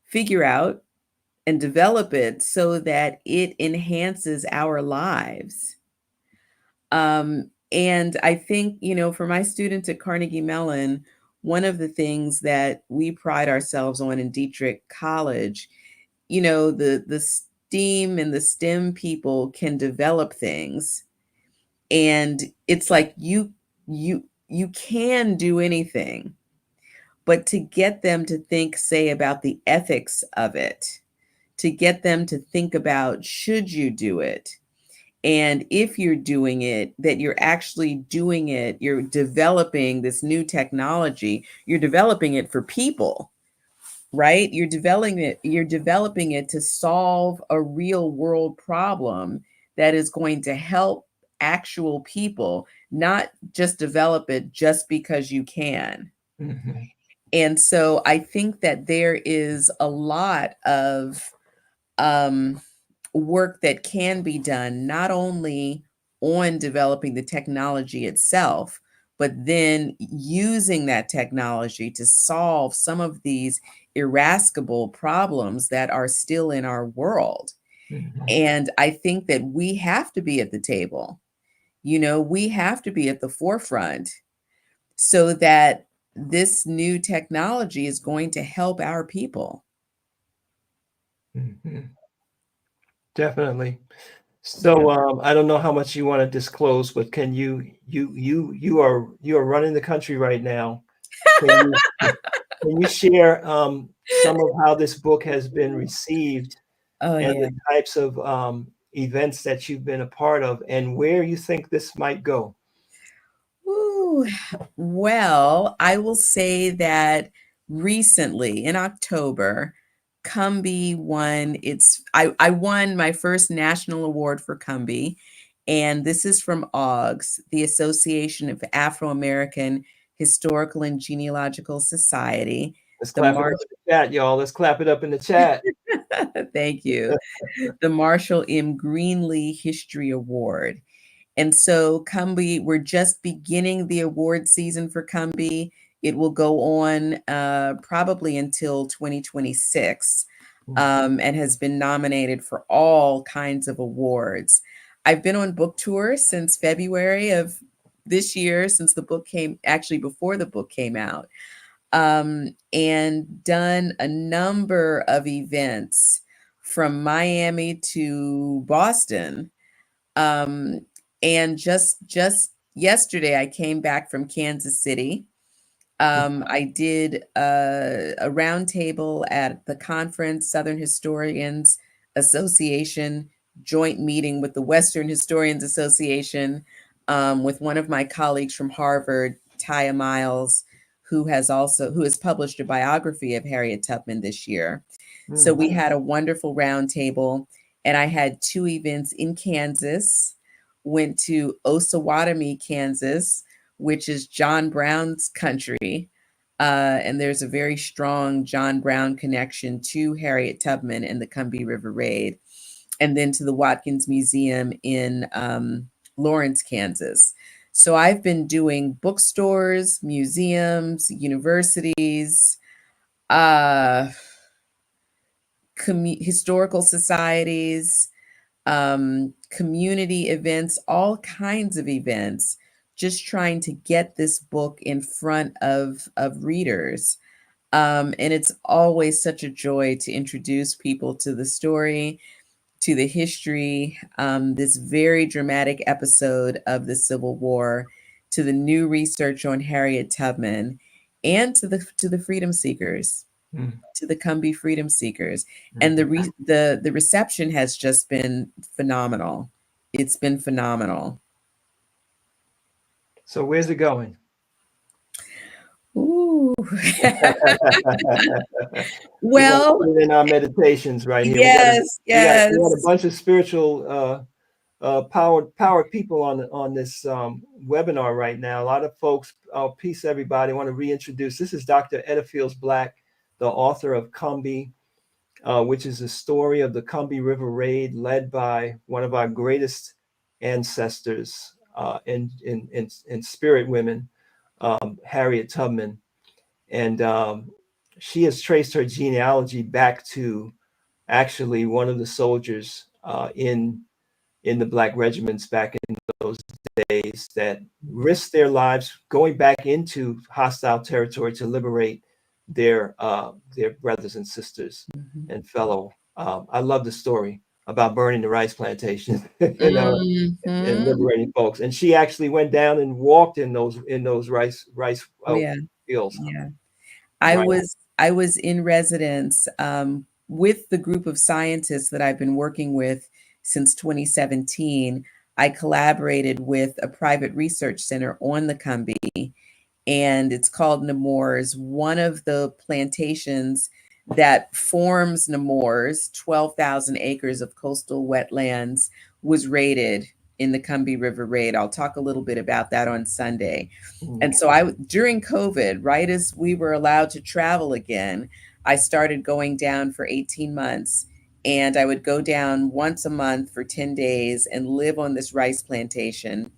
figure out and develop it so that it enhances our lives. And I think, for my students at Carnegie Mellon, one of the things that we pride ourselves on in Dietrich College, the STEAM and the STEM people can develop things, and it's like you can do anything, but to get them to think, say, about the ethics of it, to get them to think about, should you do it? And if you're doing it, that you're actually doing it, you're developing this new technology, you're developing it for people, right? You're developing it to solve a real world problem that is going to help actual people, not just develop it just because you can. Mm-hmm. And so I think that there is a lot of um, work that can be done, not only on developing the technology itself, but then using that technology to solve some of these irascible problems that are still in our world. Mm-hmm. And I think that we have to be at the table. We have to be at the forefront so that this new technology is going to help our people. Mm-hmm. Definitely. So I don't know how much you want to disclose, but can you are running the country right now. Can you share some of how this book has been received, Oh, and yeah. the types of events that you've been a part of, and where you think this might go? Ooh, well, I will say that recently in October, Combahee won I won my first national award for Combahee, and this is from AUGS, the Association of Afro-American Historical and Genealogical Society. Let's The clap it up in the chat, y'all. Let's clap it up in the chat. Thank you. The Marshall M. Greenlee History Award. And so Combahee, we're just beginning the award season for Combahee. It will go on probably until 2026, and has been nominated for all kinds of awards. I've been on book tour since February of this year, since the book actually before the book came out, and done a number of events from Miami to Boston. Um, and just yesterday, I came back from Kansas City. I did a roundtable at the conference, Southern Historians Association joint meeting with the Western Historians Association, with one of my colleagues from Harvard, Taya Miles, who has published a biography of Harriet Tubman this year. So we had a wonderful roundtable, and I had two events in Kansas. Went to Osawatomie, Kansas, which is John Brown's country. And there's a very strong John Brown connection to Harriet Tubman and the Combahee River Raid, and then to the Watkins Museum in Lawrence, Kansas. So I've been doing bookstores, museums, universities, historical societies, community events, all kinds of events, just trying to get this book in front of readers. And it's always such a joy to introduce people to the story, to the history, this very dramatic episode of the Civil War, to the new research on Harriet Tubman, and to the freedom seekers, to the Combahee freedom seekers. And the reception has just been phenomenal. It's been phenomenal. So where's it going? Ooh. Well, we in our meditations right here. Yes, we got a yes. bunch of spiritual powered people on this webinar right now. A lot of folks, peace everybody. I want to reintroduce. This is Dr. Edda Fields Black, the author of Combahee, which is the story of the Combahee River Raid, led by one of our greatest ancestors in spirit women, Harriet Tubman. And she has traced her genealogy back to actually one of the soldiers in the Black regiments back in those days that risked their lives going back into hostile territory to liberate their brothers and sisters and fellow. I love the story about burning the rice plantation, and liberating folks. And she actually went down and walked in those rice fields. Yeah. I was in residence with the group of scientists that I've been working with since 2017. I collaborated with a private research center on the Combahee, and it's called Nemours. One of the plantations that forms Nemours, 12,000 acres of coastal wetlands, was raided in the Combahee River Raid. I'll talk a little bit about that on Sunday. And so during COVID, right as we were allowed to travel again, I started going down for 18 months. And I would go down once a month for 10 days and live on this rice plantation.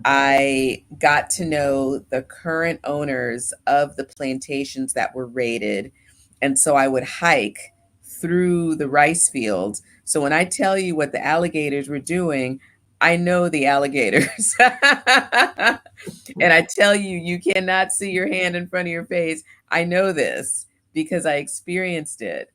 I got to know the current owners of the plantations that were raided. And so I would hike through the rice fields. So when I tell you what the alligators were doing, I know the alligators. And I tell you, you cannot see your hand in front of your face. I know this because I experienced it.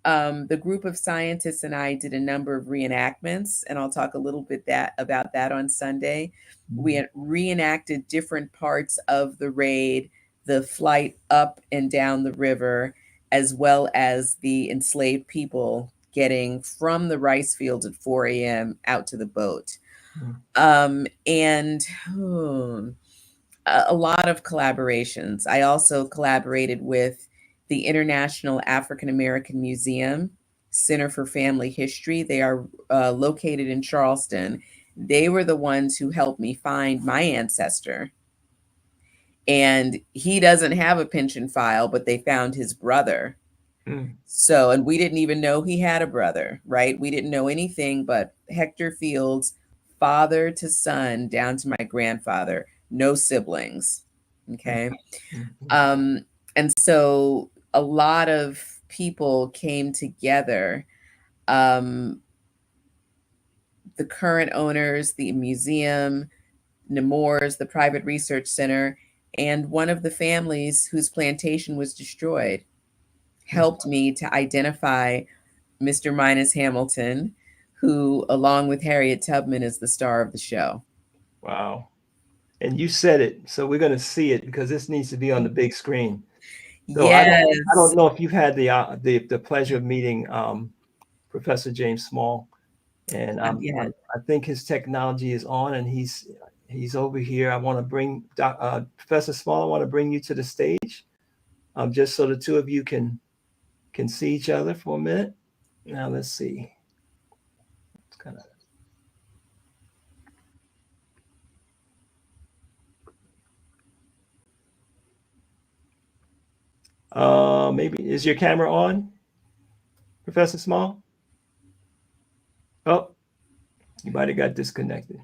The group of scientists and I did a number of reenactments, and I'll talk a little bit about that on Sunday. We reenacted different parts of the raid, the flight up and down the river, as well as the enslaved people getting from the rice fields at 4 a.m. out to the boat. And a lot of collaborations. I also collaborated with the International African American Museum, Center for Family History. They are located in Charleston. They were the ones who helped me find my ancestor. And he doesn't have a pension file, but they found his brother. So, and we didn't even know he had a brother, right? We didn't know anything but Hector Fields, father to son, down to my grandfather, no siblings. Okay. And so a lot of people came together. The current owners, the museum, Nemours, the private research center, and one of the families whose plantation was destroyed helped me to identify Mr. Minus Hamilton, who, along with Harriet Tubman, is the star of the show. Wow. And you said it, so we're going to see it because this needs to be on the big screen. So yes. I don't know if you've had the pleasure of meeting Professor James Small, and I think his technology is on, and he's over here. I want to bring Professor Small. I want to bring you to the stage, just so the two of you can see each other for a minute. Now let's see. It's kind of. Maybe is your camera on, Professor Small? Oh, you might have got disconnected.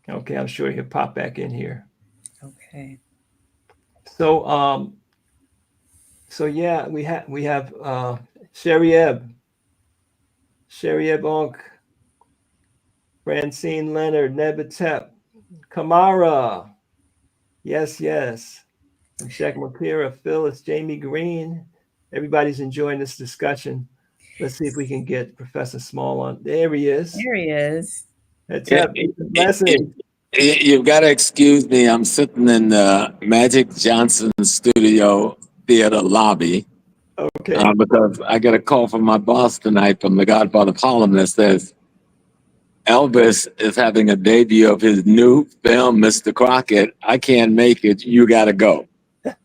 Okay, I'm sure he'll pop back in here. Okay. So yeah, we have Sherry Onk, Francine Leonard, Nebatep, Kamara. Yes. Jack Makira, Phyllis, Jamie Green. Everybody's enjoying this discussion. Let's see if we can get Professor Small on. There he is. There he is. Blessing. You've got to excuse me. I'm sitting in the Magic Johnson Studio Theater lobby. Okay. Because I got a call from my boss tonight from the Godfather Harlem that says Elvis is having a debut of his new film, Mr. Crockett. I can't make it. You got to go.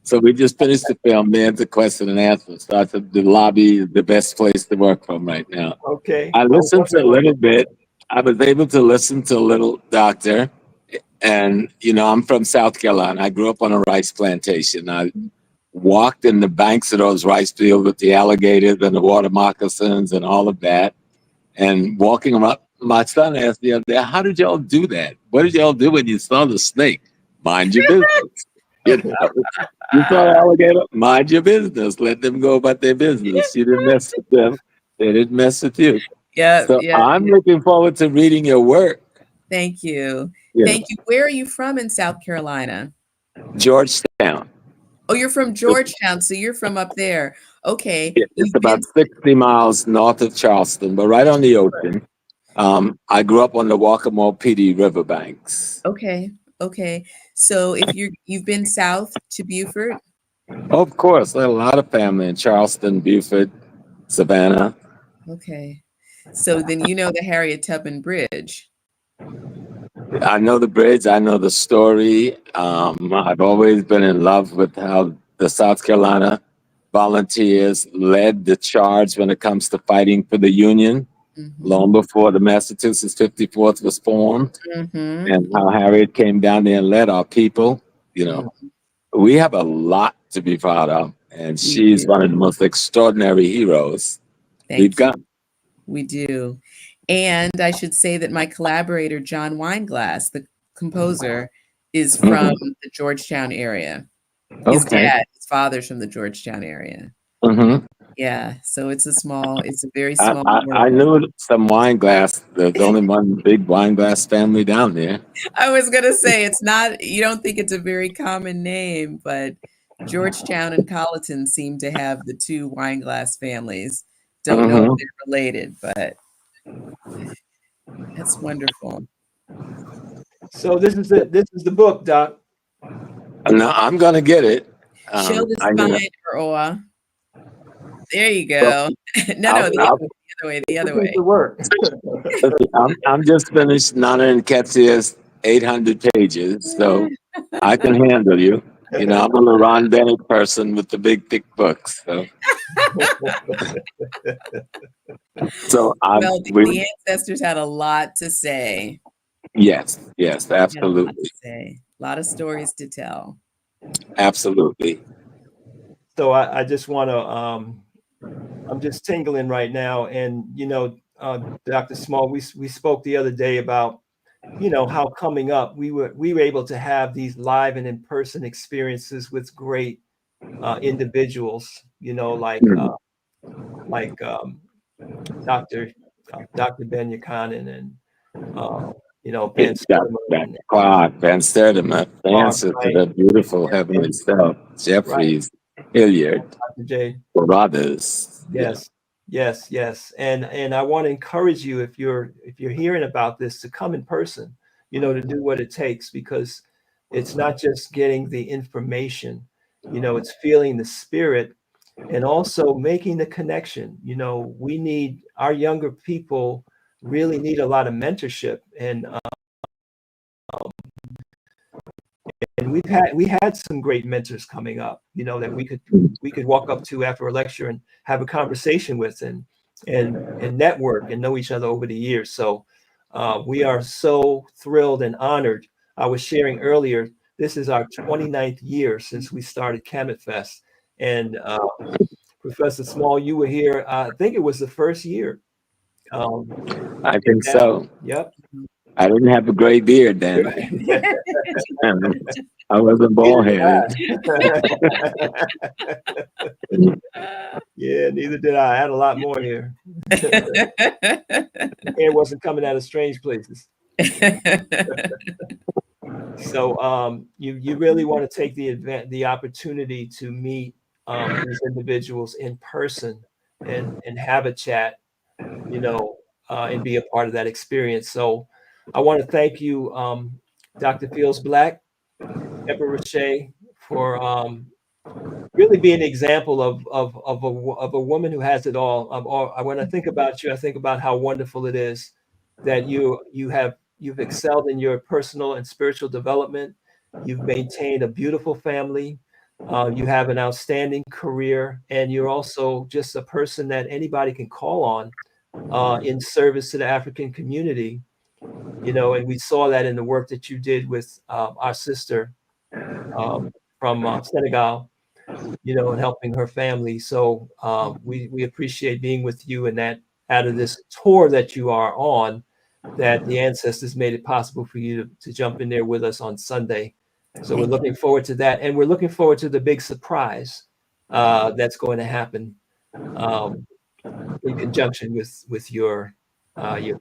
So we just finished the film. Then the question and answer. So I said the lobby is the best place to work from right now. Okay. I listened to a little bit. I was able to listen to a little, Doctor. And, you know, I'm from South Carolina. I grew up on a rice plantation. I walked in the banks of those rice fields with the alligators and the water moccasins and all of that. And walking around, my son asked the other day, how did y'all do that? What did y'all do when you saw the snake? Mind your business. You saw the alligator? Mind your business. Let them go about their business. You didn't mess with them. They didn't mess with you. I'm looking forward to reading your work. Thank you. Yeah. Thank you. Where are you from in South Carolina? Georgetown. Oh, you're from Georgetown, so you're from up there. Okay. It's about 60 miles north of Charleston, but right on the ocean. I grew up on the Waccamaw PD riverbanks. Okay. So if you've been south to Beaufort? Of course, there are a lot of family in Charleston, Beaufort, Savannah. Okay. So then you know the Harriet Tubman Bridge. I know the bridge. I know the story. I've always been in love with how the South Carolina volunteers led the charge when it comes to fighting for the Union, long before the Massachusetts 54th was formed, and how Harriet came down there and led our people. You know, we have a lot to be proud of, and she's one of the most extraordinary heroes we've got. We do. And I should say that my collaborator, John Weinglass, the composer, is from the Georgetown area. His dad, his father's from the Georgetown area. Yeah, so it's a very small. I knew some Weinglass. There's only one big Weinglass family down there. I was going to say, it's not, you don't think it's a very common name, but Georgetown and Colleton seem to have the two Weinglass families. Don't know if they're related, but that's wonderful. So this is the book, Doc. No, I'm gonna get it. Show the spine, Oa. There you go. No, the other way. Work. I'm just finished Nana and Ketsia's 800 pages, so I can handle you. You know, I'm a LaRon Bennett person with the big, thick books. So, the ancestors had a lot to say. Yes, absolutely. A lot of stories to tell. Absolutely. So I just want to, I'm just tingling right now. And, you know, Dr. Small, we spoke the other day about, you know, how coming up we were able to have these live and in-person experiences with great individuals, you know, like Dr. Ben Yakanen and you know, Ben Sturdima, answer to the beautiful heavenly self, Jeffries, Hilliard, brothers. Yes. And I want to encourage you, if you're hearing about this, to come in person, you know, to do what it takes, because it's not just getting the information, you know, it's feeling the spirit and also making the connection. You know, our younger people really need a lot of mentorship, and we had some great mentors coming up, you know, that we could walk up to after a lecture and have a conversation with and network and know each other over the years. So we are so thrilled and honored. I was sharing earlier this is our 29th year since we started Kamitfest. And Professor Small, you were here, I think it was the first year. I think so. Yep. I didn't have a gray beard then. I wasn't bald headed. Yeah, neither did I. I had a lot more here. It wasn't coming out of strange places. So you really want to take the opportunity to meet these individuals in person and have a chat, and be a part of that experience. So I want to thank you, Dr. Fields Black, Pepper Roche, for really being an example of a woman who has it all. When I think about you, I think about how wonderful it is that you've excelled in your personal and spiritual development. You've maintained a beautiful family. You have an outstanding career, and you're also just a person that anybody can call on in service to the African community. And we saw that in the work that you did with our sister from Senegal, and helping her family. So we appreciate being with you, and that out of this tour that you are on, that the ancestors made it possible for you to jump in there with us on Sunday. So we're looking forward to that, and we're looking forward to the big surprise that's going to happen in conjunction with your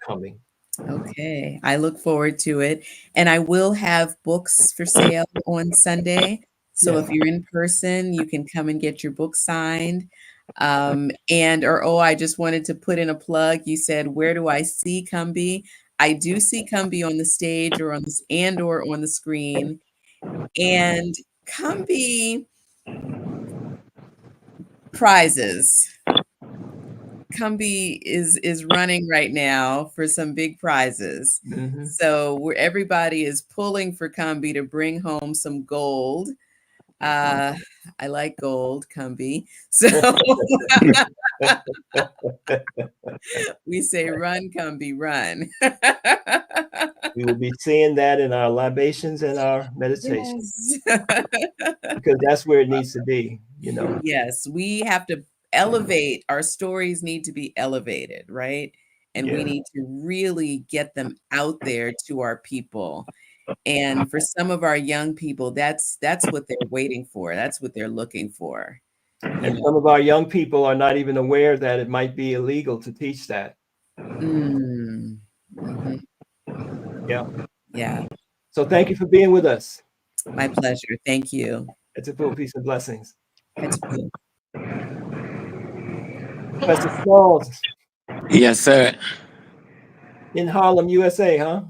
coming. Okay, I look forward to it, and I will have books for sale on Sunday. So if you're in person, you can come and get your book signed. I just wanted to put in a plug. You said, where do I see Combahee? I do see Combahee on the stage or on the screen. And Combahee prizes. Combahee is running right now for some big prizes. Mm-hmm. So everybody is pulling for Combahee to bring home some gold. I like gold, Combahee. So we say, run, Combahee, run. We will be seeing that in our libations and our meditations. Yes. Because that's where it needs to be, Yes, we have to elevate. Our stories need to be elevated, right? And we need to really get them out there to our people. And for some of our young people, that's what they're waiting for. That's what they're looking for. And some of our young people are not even aware that it might be illegal to teach that. Mm-hmm. Yeah. So thank you for being with us. My pleasure. Thank you. It's a full peace and blessings. It's cool. Professor Smalls. Yes, sir. In Harlem, USA, huh?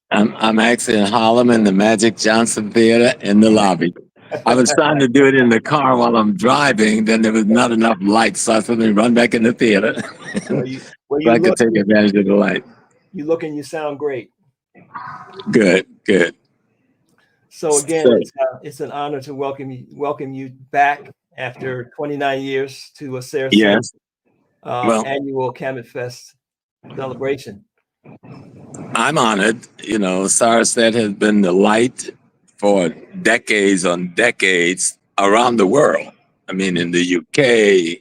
I'm actually in Harlem in the Magic Johnson Theater in the lobby. I was trying to do it in the car while I'm driving. Then there was not enough light, so I had to run back in the theater so I could take advantage of the light. You look and you sound great. Good. So again, it's an honor to welcome you back after 29 years to a Sarasota annual Kamitfest celebration. I'm honored. Sarasota has been the light for decades on decades around the world. I mean, in the UK,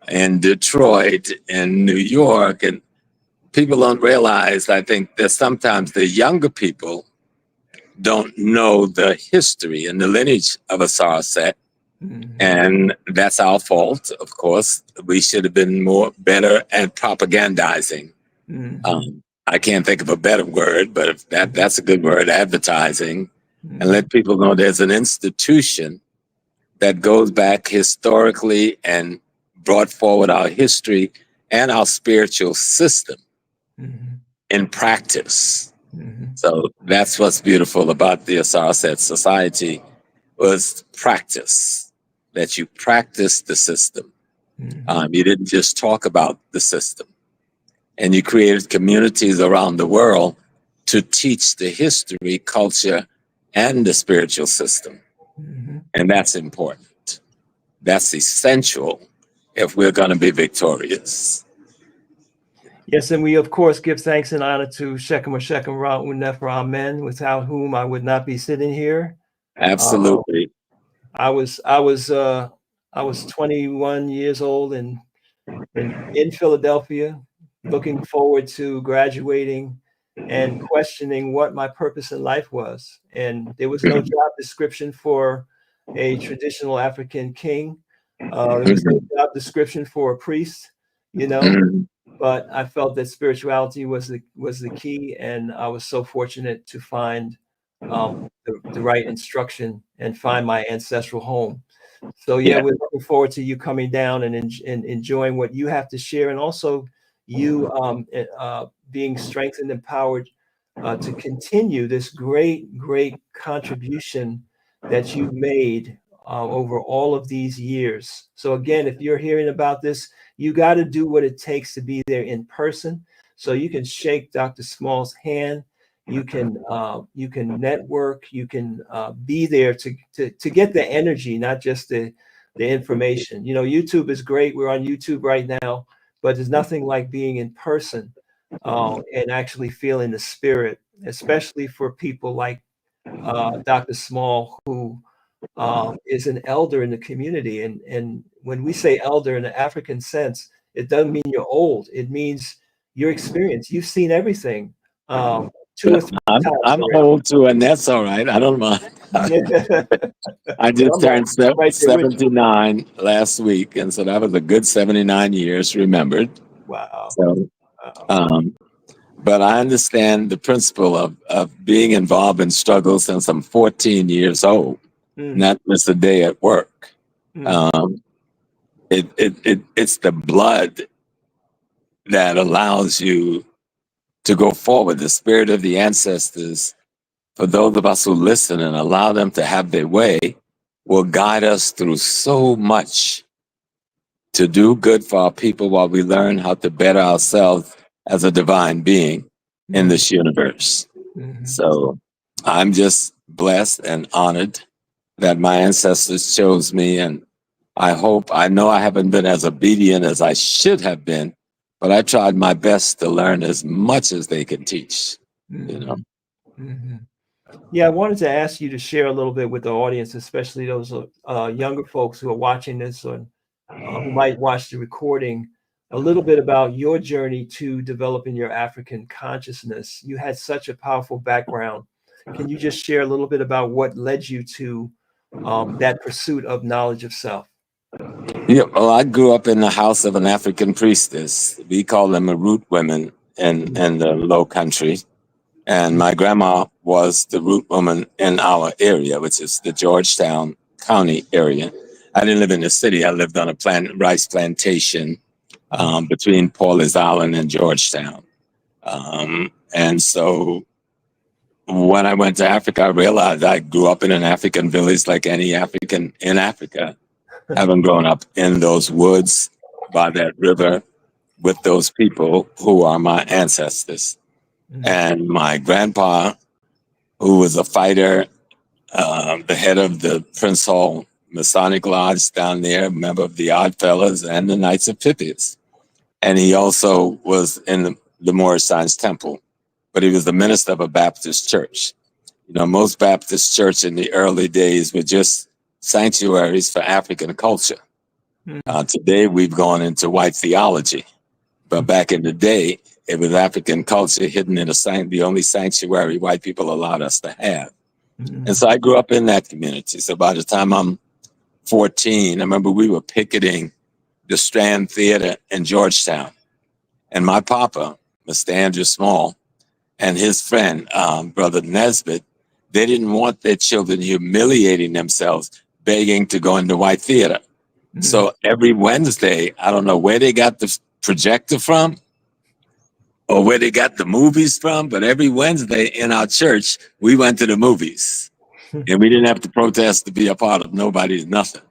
and Detroit, and New York, and people don't realize, I think, that sometimes the younger people don't know the history and the lineage of a Sarasota. Mm-hmm. And that's our fault, of course. We should have been better at propagandizing. Mm-hmm. I can't think of a better word, but if that's a good word, advertising, and let people know there's an institution that goes back historically and brought forward our history and our spiritual system in practice. Mm-hmm. So that's what's beautiful about the Sarasota Society, was practice, that you practice the system. Mm-hmm. You didn't just talk about the system. And you created communities around the world to teach the history, culture, and the spiritual system. Mm-hmm. And that's important. That's essential if we're going to be victorious. Yes, and we, of course, give thanks and honor to Shechem Ra Unefer Amen, without whom I would not be sitting here. Absolutely. I was 21 years old and in Philadelphia, looking forward to graduating and questioning what my purpose in life was. And there was no job description for a traditional African king. There was no job description for a priest, you know. But I felt that spirituality was the key, and I was so fortunate to find the right instruction and find my ancestral home. So yeah, we're looking forward to you coming down and enjoying what you have to share, and also you being strengthened, empowered to continue this great contribution that you've made over all of these years. So again, if you're hearing about this, you got to do what it takes to be there in person. So you can shake Dr. Small's hand. You can network. You can be there to get the energy, not just the information. You know, YouTube is great. We're on YouTube right now, but there's nothing like being in person and actually feeling the spirit, especially for people like Dr. Small, who is an elder in the community. And when we say elder in the African sense, it doesn't mean you're old. It means your experience. You've seen everything. 2 or 3 times. I'm old too, and that's all right. I don't mind. I just turned 79 last week, and so that was a good 79 years remembered. Wow. So, but I understand the principle of being involved in struggle since I'm 14 years old, not miss a day at work. It's the blood that allows you to go forward. The spirit of the ancestors, for those of us who listen and allow them to have their way, will guide us through so much to do good for our people while we learn how to better ourselves as a divine being in this universe. So I'm just blessed and honored that my ancestors chose me, and I know I haven't been as obedient as I should have been, but I tried my best to learn as much as they could teach, you know. Yeah, I wanted to ask you to share a little bit with the audience, especially those younger folks who are watching this or who might watch the recording, a little bit about your journey to developing your African consciousness. You had such a powerful background. Can you just share a little bit about what led you to that pursuit of knowledge of self? Yeah, well, I grew up in the house of an African priestess. We call them a root women in the Low Country. And my grandma was the root woman in our area, which is the Georgetown County area. I didn't live in the city. I lived on a rice plantation between Paul's Island and Georgetown. And so when I went to Africa, I realized I grew up in an African village like any African in Africa, having grown up in those woods by that river with those people who are my ancestors. And my grandpa, who was a fighter, the head of the Prince Hall Masonic Lodge down there, member of the Odd Fellows and the Knights of Pythias. And he also was in the Moorish Science Temple, but he was the minister of a Baptist church. You know, most Baptist church in the early days were just sanctuaries for African culture. Today, we've gone into white theology. But back in the day, it was African culture hidden in the only sanctuary white people allowed us to have. And so I grew up in that community. So by the time I'm 14, I remember we were picketing the Strand Theater in Georgetown. And my papa, Mr. Andrew Small, and his friend, Brother Nesbitt, they didn't want their children humiliating themselves, begging to go into white theater. So every Wednesday, I don't know where they got the projector from or where they got the movies from, but every Wednesday in our church, we went to the movies. And we didn't have to protest to be a part of nobody's nothing.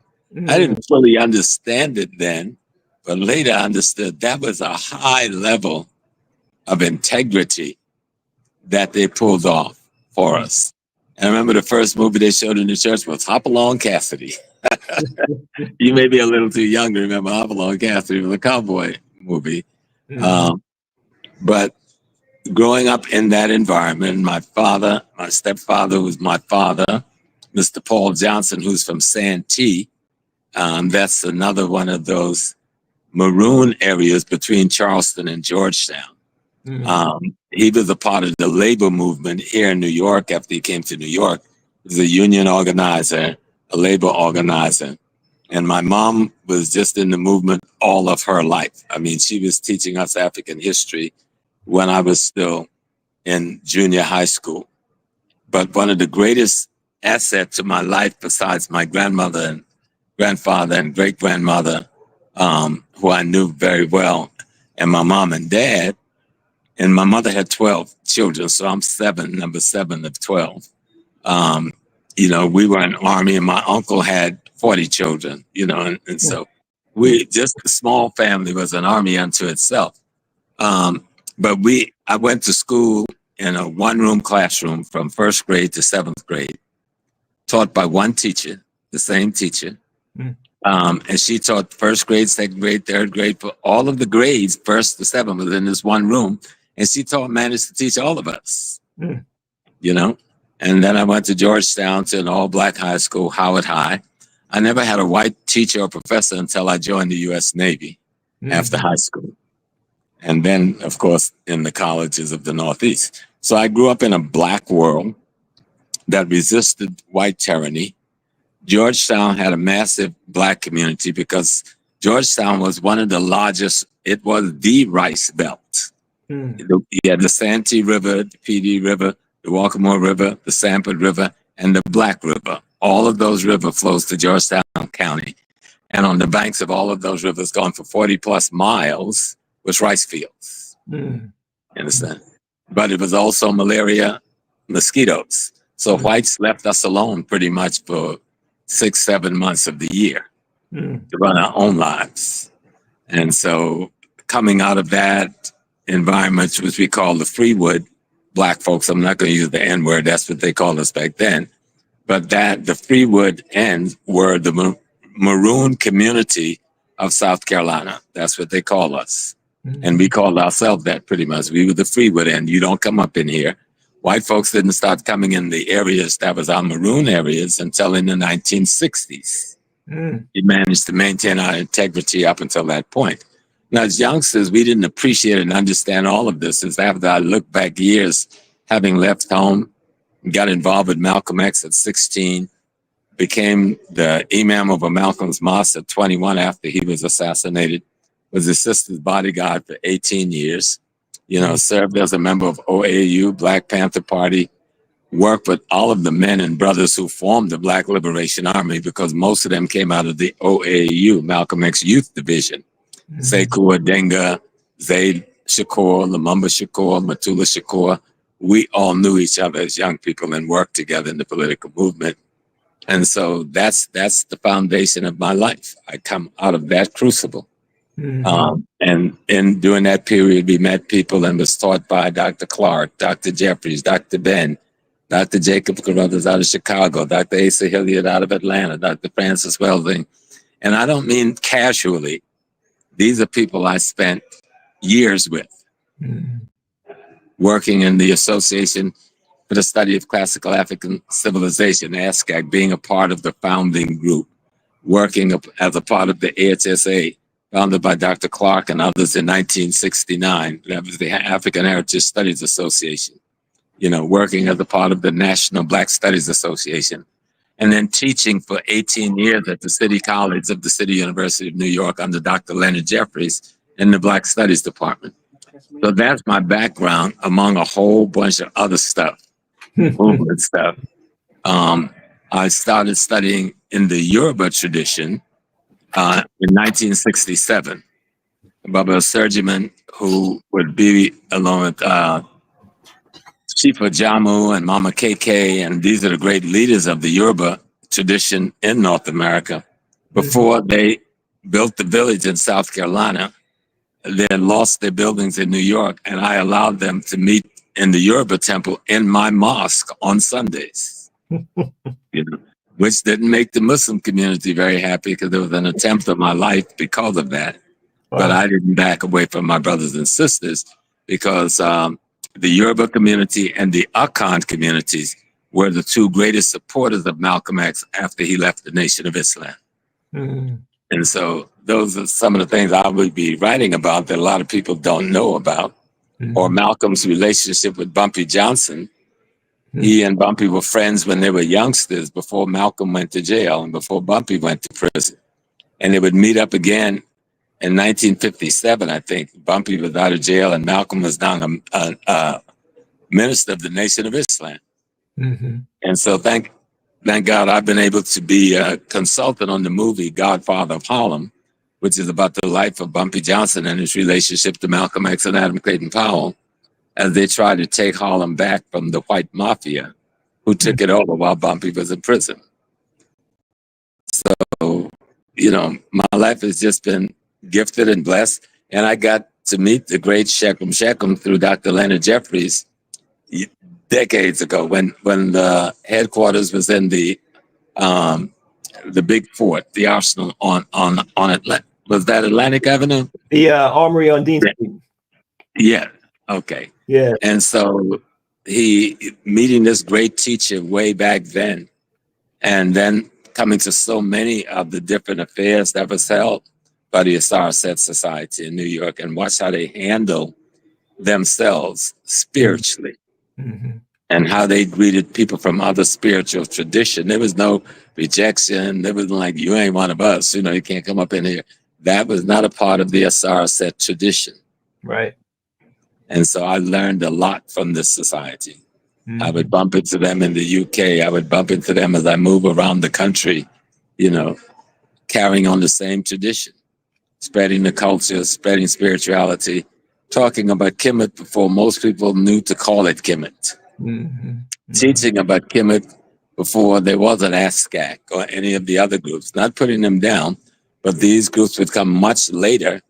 I didn't fully understand it then, but later I understood that was a high level of integrity that they pulled off for us. And I remember the first movie they showed in the church was Hop Along Cassidy. You may be a little too young to remember Hop Along Cassidy. It was a cowboy movie. But growing up in that environment, my stepfather was my father, Mr. Paul Johnson, who's from Santee. That's another one of those maroon areas between Charleston and Georgetown. He was a part of the labor movement here in New York after he came to New York. He was a union organizer, a labor organizer. And my mom was just in the movement all of her life. I mean, she was teaching us African history when I was still in junior high school. But one of the greatest assets to my life, besides my grandmother and grandfather and great-grandmother, who I knew very well, and my mom and dad, and my mother had 12 children, so I'm number seven of 12. You know, we were an army, and my uncle had 40 children, you know, and so we, just a small family, was an army unto itself. But I went to school in a one-room classroom from first grade to seventh grade, taught by one teacher, the same teacher. And she taught first grade, second grade, third grade, for all of the grades, first to seventh, was in this one room. And she managed to teach all of us, you know. And then I went to Georgetown, to an all-black high school, Howard High. I never had a white teacher or professor until I joined the U.S. Navy after high school. And then, of course, in the colleges of the Northeast. So I grew up in a black world that resisted white tyranny. Georgetown had a massive black community because Georgetown was one of the largest, it was the rice belt. You had the Santee River, the Pee River, the Waccamaw River, the Sanford River, and the Black River. All of those rivers flows to Georgetown County. And on the banks of all of those rivers, going for 40 plus miles, was rice fields. You understand? But it was also malaria, mosquitoes. So whites left us alone pretty much for 6-7 months of the year to run our own lives. And so coming out of that environment, which we call the Freewood black folks, I'm not going to use the N word, that's what they called us back then. But that the Freewood ends were the maroon community of South Carolina. That's what they call us. And we called ourselves that pretty much. We were the Freewood end. You don't come up in here. White folks didn't start coming in the areas that was our maroon areas until in the 1960s. We managed to maintain our integrity up until that point. Now, as youngsters, we didn't appreciate and understand all of this. As after I look back years, having left home, got involved with Malcolm X at 16, became the imam of a Malcolm's mosque at 21 after he was assassinated, was his sister's bodyguard for 18 years, you know, served as a member of OAU, Black Panther Party, worked with all of the men and brothers who formed the Black Liberation Army, because most of them came out of the OAU, Malcolm X Youth Division. Sekou Adenga, Zaid Shakur, Lumumba Shakur, Matula Shakur. We all knew each other as young people and worked together in the political movement. And so that's the foundation of my life. I come out of that crucible. And during that period, we met people and was taught by Dr. Clark, Dr. Jeffries, Dr. Ben, Dr. Jacob Carruthers out of Chicago, Dr. Asa Hilliard out of Atlanta, Dr. Francis Welding. And I don't mean casually. These are people I spent years with, working in the Association for the Study of Classical African Civilization, ASCAC, being a part of the founding group, working as a part of the AHSA, founded by Dr. Clark and others in 1969. That was the African Heritage Studies Association, you know, working as a part of the National Black Studies Association. And then teaching for 18 years at the City College of the City University of New York under Dr. Leonard Jeffries in the Black Studies Department. So that's my background, among a whole bunch of other stuff, movement stuff. I started studying in the Yoruba tradition in 1967. Baba Surgiman, who would be along with Chifa Jamu and Mama KK, and these are the great leaders of the Yoruba tradition in North America. Before they built the village in South Carolina, they had lost their buildings in New York, and I allowed them to meet in the Yoruba temple in my mosque on Sundays, you know, which didn't make the Muslim community very happy, because there was an attempt on my life because of that. Wow. But I didn't back away from my brothers and sisters, because the Yoruba community and the Akan communities were the two greatest supporters of Malcolm X after he left the Nation of Islam. Mm-hmm. And so those are some of the things I would be writing about that a lot of people don't know about. Mm-hmm. Or Malcolm's relationship with Bumpy Johnson. Mm-hmm. He and Bumpy were friends when they were youngsters, before Malcolm went to jail and before Bumpy went to prison. And they would meet up again in 1957, I think. Bumpy was out of jail and Malcolm was now a minister of the Nation of Islam. Mm-hmm. And so thank God I've been able to be a consultant on the movie Godfather of Harlem, which is about the life of Bumpy Johnson and his relationship to Malcolm X and Adam Clayton Powell, as they try to take Harlem back from the white mafia who took it over while Bumpy was in prison. So, you know, my life has just been gifted and blessed. And I got to meet the great Shechem through Dr. Leonard Jeffries decades ago when the headquarters was in the big fort, the Arsenal on Atlantic. Was that Atlantic Avenue? The Armory on Dean Street. Yeah. Okay. Yeah. And so he meeting this great teacher way back then, and then coming to so many of the different affairs that was held by the Somerset Society in New York, and watch how they handle themselves spiritually. Mm-hmm. And how they greeted people from other spiritual tradition. There was no rejection. There was like, you ain't one of us, you know, you can't come up in here. That was not a part of the Somerset tradition. Right. And so I learned a lot from this society. Mm-hmm. I would bump into them in the UK. I would bump into them as I move around the country, you know, carrying on the same tradition, spreading the culture, spreading spirituality, talking about Kemet before most people knew to call it Kemet. Mm-hmm. Mm-hmm. Teaching about Kemet before there was an ASCAC or any of the other groups, not putting them down, but these groups would come much later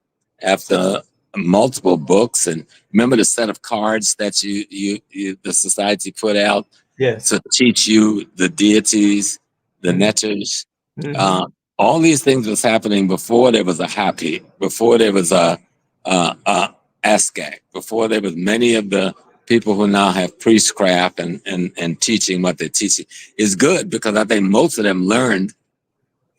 after multiple books. And remember the set of cards that the society put out Yes. to teach you the deities, the netters. Mm-hmm. All these things was happening before there was a happy, before there was a ASCAC, before there was many of the people who now have priestcraft and teaching what they're teaching. Is good because I think most of them learned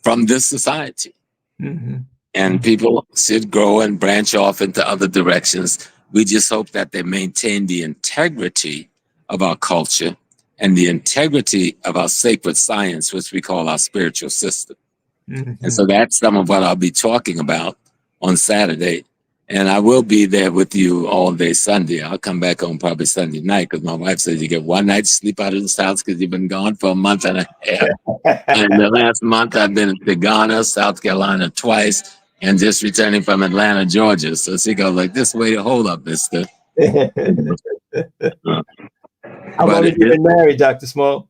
from this society. Mm-hmm. And people should grow and branch off into other directions. We just hope that they maintain the integrity of our culture and the integrity of our sacred science, which we call our spiritual system. Mm-hmm. And so that's some of what I'll be talking about on Saturday. And I will be there with you all day Sunday. I'll come back home probably Sunday night because my wife says you get one night's sleep out of this house because you've been gone for a month and a half. And the last month I've been to Ghana, South Carolina twice, and just returning from Atlanta, Georgia. So she goes like, this way to hold up, mister. How long have you been married, Dr. Small?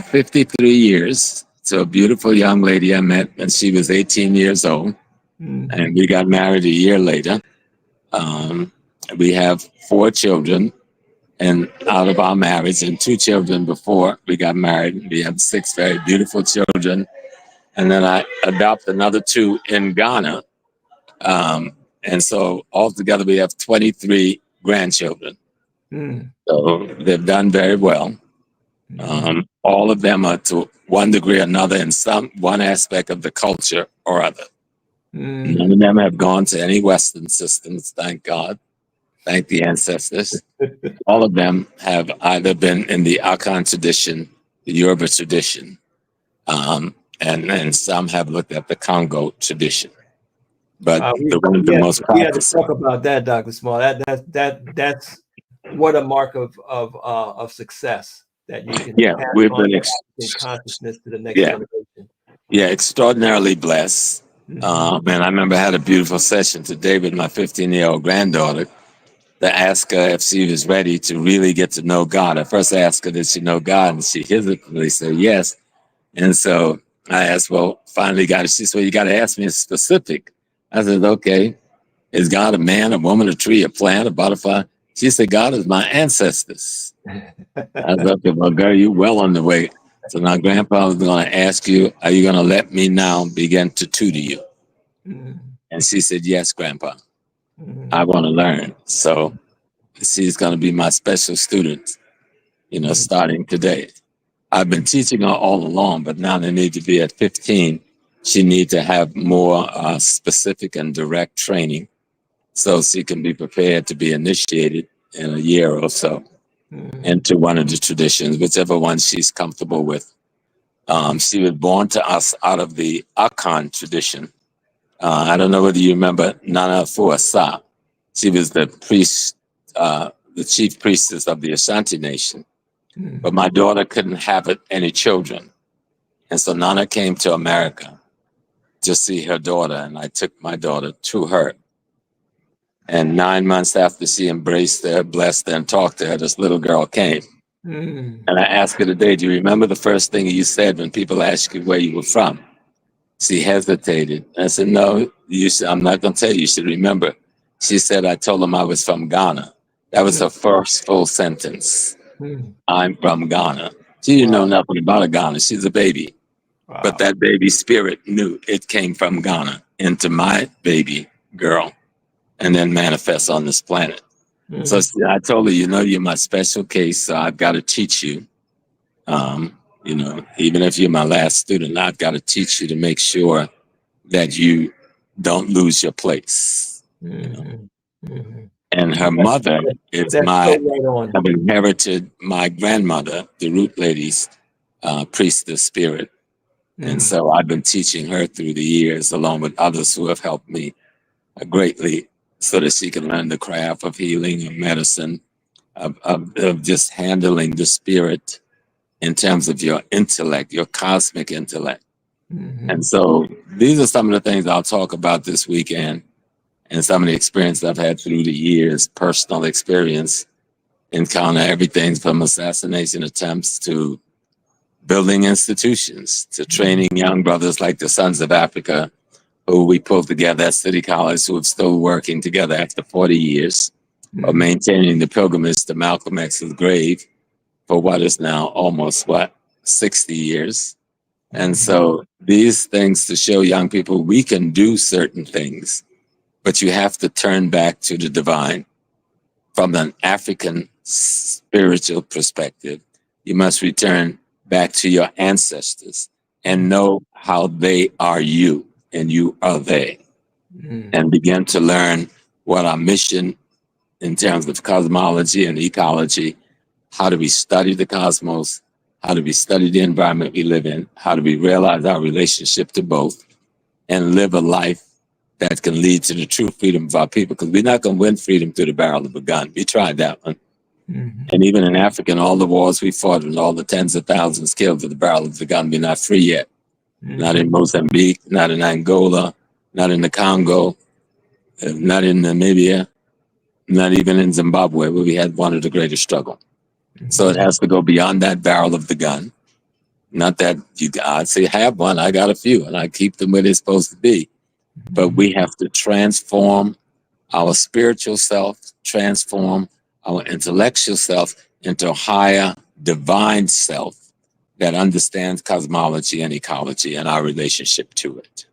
53 years to a beautiful young lady I met when she was 18 years old. Mm-hmm. And we got married a year later. We have 4 children and out of our marriage, and 2 children before we got married. We have 6 very beautiful children. And then I adopted another 2 in Ghana. And so altogether we have 23 grandchildren. Mm. So they've done very well. All of them are to one degree or another in one aspect of the culture or other. Mm. None of them have gone to any Western systems, thank God. Thank the ancestors. All of them have either been in the Akan tradition, the Yoruba tradition, and some have looked at the Congo tradition. But the most we have to talk about that, Dr. Small. That's what a mark of success that you can pass we've on been consciousness to the next generation. Yeah, extraordinarily blessed. Mm-hmm. And I remember I had a beautiful session today with my 15-year-old granddaughter to ask her if she was ready to really get to know God. I first asked her, did she know God? And she hesitantly said yes. And so I asked, well, finally got it. She said, well, you got to ask me specific. I said, okay, is God a man, a woman, a tree, a plant, a butterfly? She said, God is my ancestors. I said, okay, well, girl, you're well on the way. So now Grandpa was going to ask you, are you going to let me now begin to tutor you? Mm-hmm. And she said, yes, Grandpa. Mm-hmm. I want to learn. So she's going to be my special student, starting today. I've been teaching her all along, but now they need to be at 15. She needs to have more specific and direct training so she can be prepared to be initiated in a year or so into one of the traditions, whichever one she's comfortable with. She was born to us out of the Akan tradition. I don't know whether you remember Nana Fuasa. She was the priest, the chief priestess of the Ashanti nation. But my daughter couldn't have any children. And so Nana came to America to see her daughter, and I took my daughter to her. And 9 months after she embraced her, blessed her, and talked to her, this little girl came. And I asked her today, do you remember the first thing you said when people asked you where you were from? She hesitated. I said, no, I'm not going to tell you. You should remember. She said, I told them I was from Ghana. That was her first full sentence. I'm from Ghana. She didn't know nothing about Ghana. She's a baby. Wow. But that baby spirit knew it came from Ghana into my baby girl and then manifests on this planet. So I told her, you're my special case, so I've got to teach you. Even if you're my last student, I've got to teach you to make sure that you don't lose your place. And her mother is I've inherited my grandmother, the Root Lady's priestess spirit. And so I've been teaching her through the years, along with others who have helped me greatly, so that she can learn the craft of healing and medicine, of just handling the spirit in terms of your intellect, your cosmic intellect. And so these are some of the things I'll talk about this weekend, and some of the experience I've had through the years, personal experience, encounter everything from assassination attempts to building institutions, to training young brothers like the Sons of Africa, who we pulled together at City College, who are still working together after 40 years of maintaining the pilgrimage to Malcolm X's grave for what is now almost, 60 years. And so these things to show young people we can do certain things, but you have to turn back to the divine. From an African spiritual perspective, you must return back to your ancestors and know how they are you and you are they, and begin to learn what our mission in terms of cosmology and ecology, how do we study the cosmos, how do we study the environment we live in, how do we realize our relationship to both, and live a life that can lead to the true freedom of our people, because we're not going to win freedom through the barrel of a gun. We tried that one. And even in Africa, in all the wars we fought and all the tens of thousands killed with the barrel of the gun, we're not free yet. Not in Mozambique, not in Angola, not in the Congo, not in Namibia, not even in Zimbabwe, where we had one of the greatest struggles. So it has to go beyond that barrel of the gun. Not that I'd say have one, I got a few, and I keep them where they're supposed to be. But we have to transform our spiritual self, transform our intellectual self into a higher divine self that understands cosmology and ecology and our relationship to it.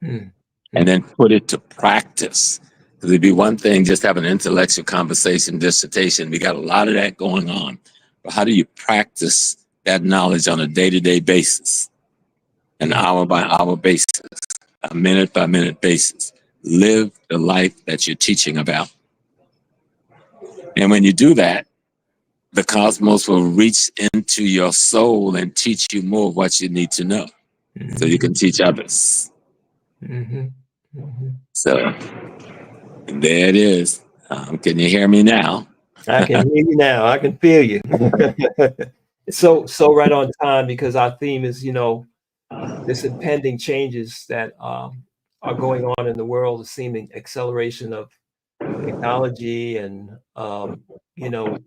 And then put it to practice. Because it'd be one thing just have an intellectual conversation, dissertation. We got a lot of that going on. But how do you practice that knowledge on a day-to-day basis, an hour-by-hour basis, a minute-by-minute basis? Live the life that you're teaching about. And when you do that, the cosmos will reach into your soul and teach you more of what you need to know, so you can teach others. So there it is. Can you hear me now? I can hear you now. I can feel you. So right on time, because our theme is, this impending changes that are going on in the world, the seeming acceleration of technology and,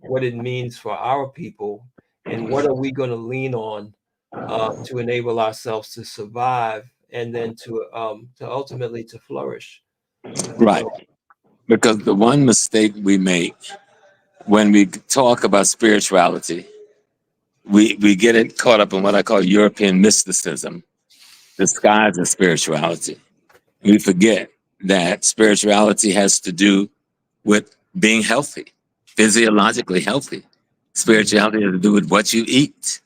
what it means for our people, and what are we going to lean on to enable ourselves to survive and then to ultimately to flourish. Right. Because the one mistake we make when we talk about spirituality, we get it caught up in what I call European mysticism, disguised as spirituality. We forget that spirituality has to do with being healthy, physiologically healthy. Spirituality has to do with what you eat,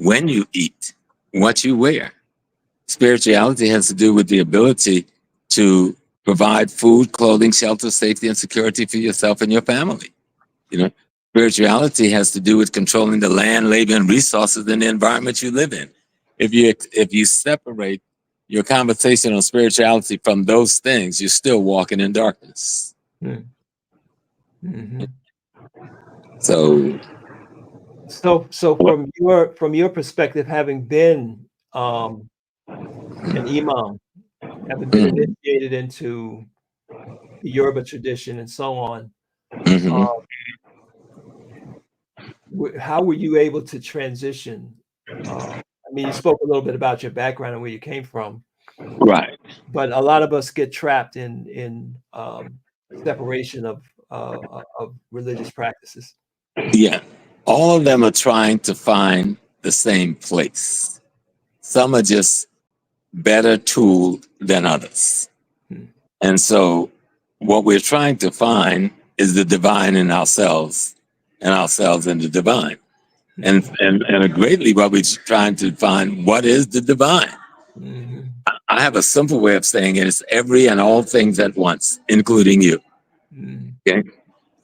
when you eat, what you wear. Spirituality has to do with the ability to provide food, clothing, shelter, safety, and security for yourself and your family. You know, spirituality has to do with controlling the land, labor, and resources in the environment you live in. If you separate your conversation on spirituality from those things, you're still walking in darkness. Mm-hmm. So from your perspective, having been an imam, having been initiated into the Yoruba tradition and so on, how were you able to transition? I mean, you spoke a little bit about your background and where you came from, right? But a lot of us get trapped in separation of religious practices. Yeah, all of them are trying to find the same place. Some are just better tooled than others. And so what we're trying to find is the divine in ourselves and ourselves in the divine. And greatly what we're trying to find, what is the divine? I have a simple way of saying it. It's every and all things at once, including you. Okay?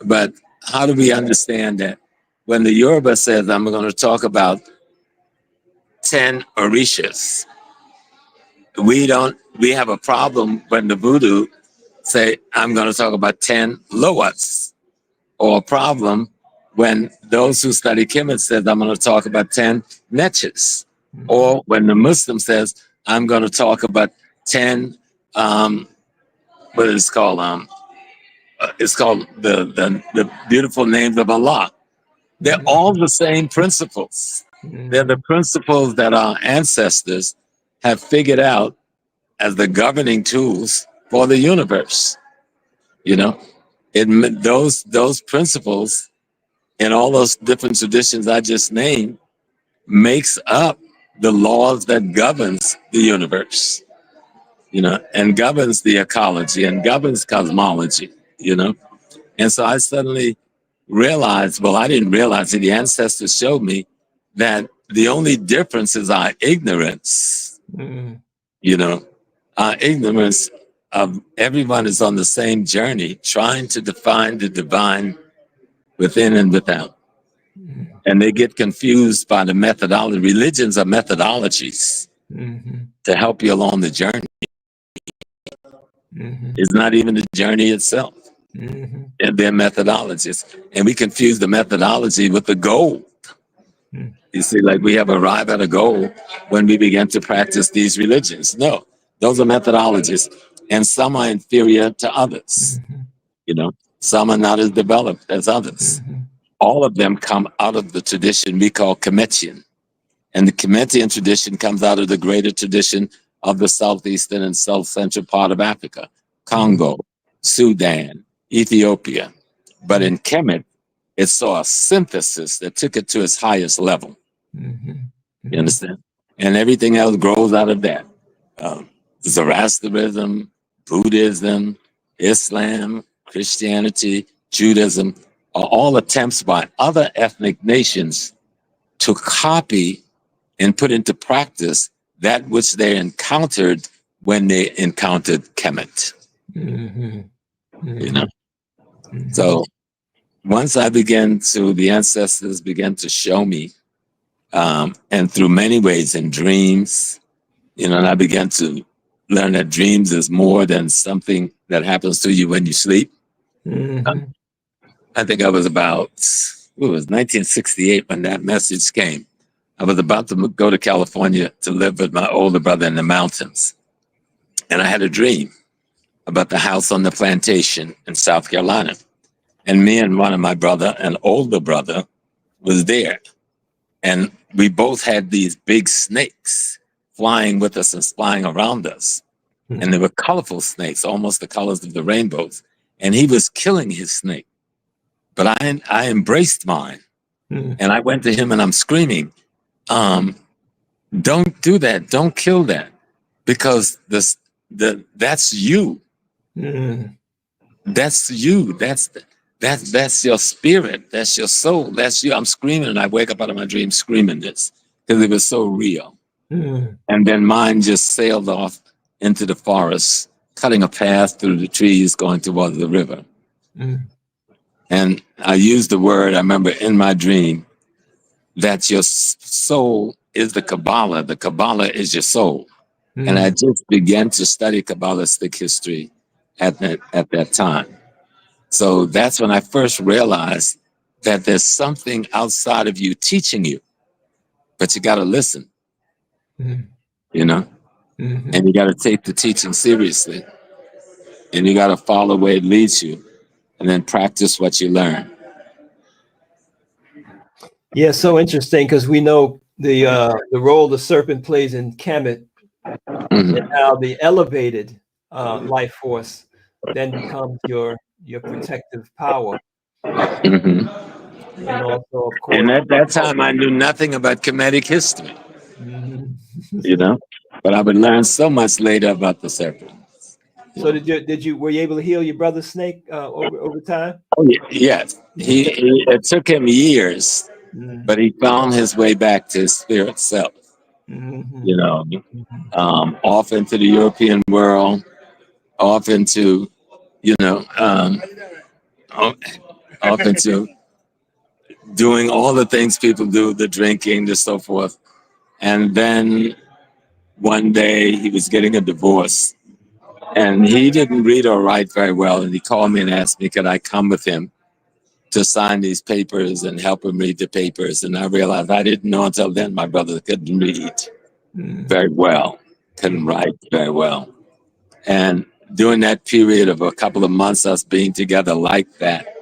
But how do we understand that when the Yoruba says, I'm going to talk about 10 orishas, we have a problem when the voodoo say, I'm going to talk about 10 lowats, or a problem when those who study Kemet says, I'm going to talk about 10 netches, or when the Muslim says, I'm going to talk about 10, what is it called? It's called the beautiful names of Allah. They're all the same principles. They're the principles that our ancestors have figured out as the governing tools for the universe. You know, those principles in all those different traditions I just named makes up the laws that governs the universe, you know, and governs the ecology and governs cosmology, you know. And so I suddenly realized, well, I didn't realize it, the ancestors showed me that the only difference is our ignorance, you know, our ignorance of everyone is on the same journey, trying to define the divine within and without. And they get confused by the methodology. Religions are methodologies to help you along the journey. It's not even the journey itself. And they're methodologies. And we confuse the methodology with the goal. You see, like we have arrived at a goal when we begin to practice these religions. No, those are methodologies. And some are inferior to others. You know, some are not as developed as others. All of them come out of the tradition we call Kemetian. And the Kemetian tradition comes out of the greater tradition of the southeastern and south central part of Africa, Congo, Sudan, Ethiopia. But in Kemet, it saw a synthesis that took it to its highest level. You understand? And everything else grows out of that. Zoroastrianism, Buddhism, Islam, Christianity, Judaism, are all attempts by other ethnic nations to copy and put into practice that which they encountered when they encountered Kemet. You know? So once the ancestors began to show me, and through many ways in dreams, you know, and I began to learn that dreams is more than something that happens to you when you sleep. I think I was about, it was 1968 when that message came. I was about to go to California to live with my older brother in the mountains. And I had a dream about the house on the plantation in South Carolina. And me and one of my brother, an older brother, was there. And we both had these big snakes flying with us and flying around us. And they were colorful snakes, almost the colors of the rainbows. And he was killing his snake. But I embraced mine. And I went to him and I'm screaming, don't do that. Don't kill that. Because that's you. That's you. That's your spirit. That's your soul. That's you. I'm screaming and I wake up out of my dream screaming this. because it was so real. And then mine just sailed off into the forest, cutting a path through the trees going towards the river. And I used the word, I remember in my dream, that your soul is the Kabbalah. The Kabbalah is your soul. And I just began to study Kabbalistic history at that time. So that's when I first realized that there's something outside of you teaching you, but you got to listen, you know, and you got to take the teaching seriously, and you got to follow where it leads you, and then practice what you learn. Yeah, so interesting, because we know the role the serpent plays in Kemet, and how the elevated life force then becomes your protective power. And also, of course, And at that time, I knew nothing about Kemetic history, you know, but I would learn so much later about the serpent. So were you able to heal your brother's snake over time? Oh, yes. It took him years, but he found his way back to his spirit self, you know, off into the European world, off into, you know, off into doing all the things people do, the drinking, the so forth. And then one day he was getting a divorce, and he didn't read or write very well. And he called me and asked me, could I come with him to sign these papers and help him read the papers? And I realized I didn't know until then my brother couldn't read very well, couldn't write very well. And during that period of a couple of months, us being together like that,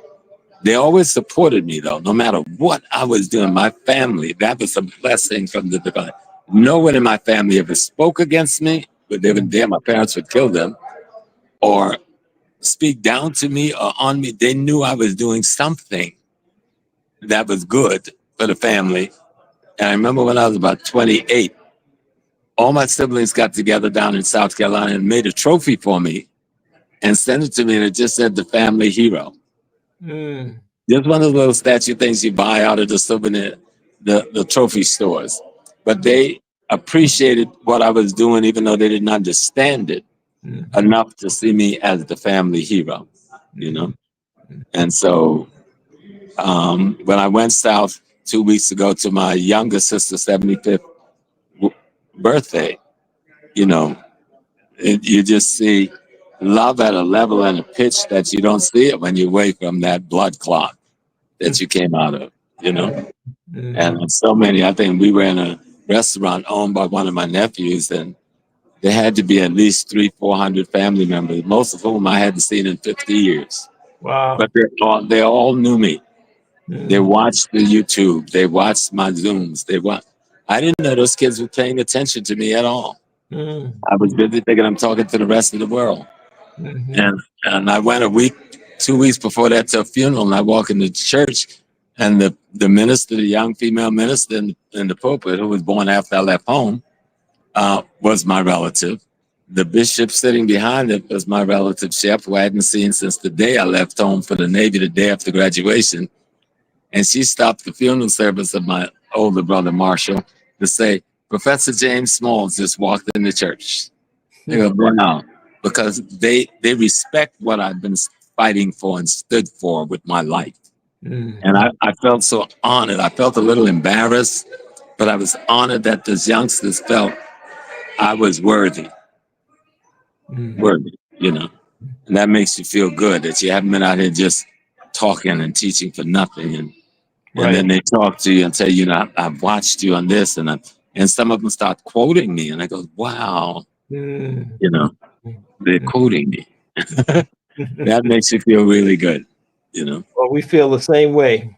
they always supported me, though, no matter what I was doing. My family, that was a blessing from the divine. No one in my family ever spoke against me, but they were there. My parents would kill them or speak down to me or on me. They knew I was doing something that was good for the family. And I remember when I was about 28, all my siblings got together down in South Carolina and made a trophy for me and sent it to me, and it just said the family hero. Just one of those little statue things you buy out of the souvenir, the trophy stores. But they appreciated what I was doing, even though they didn't understand it enough to see me as the family hero, you know? And so when I went south 2 weeks ago to my younger sister's 75th birthday, you know, you just see love at a level and a pitch that you don't see it when you're away from that blood clot that you came out of, you know? And so many, I think we were in a restaurant owned by one of my nephews, and there had to be at least 300-400 family members, most of whom I hadn't seen in 50 years. Wow. But they all knew me. They watched the YouTube. They watched my Zooms. I didn't know those kids were paying attention to me at all. I was busy thinking I'm talking to the rest of the world. And I went 2 weeks before that to a funeral, and I walk into church, and the minister, the young female minister in the pulpit, who was born after I left home, was my relative. The bishop sitting behind it was my relative, Shep, who I hadn't seen since the day I left home for the Navy, the day after graduation. And she stopped the funeral service of my older brother, Marshall, to say, Professor James Smalls just walked in the church. They go, wow, because they respect what I've been fighting for and stood for with my life. And I felt so honored. I felt a little embarrassed, but I was honored that those youngsters felt I was worthy, you know. And that makes you feel good that you haven't been out here just talking and teaching for nothing. And then they talk to you and tell you, I've watched you on this, and some of them start quoting me, and I go, wow, you know, they're quoting me. That makes you feel really good, you know. Well, we feel the same way.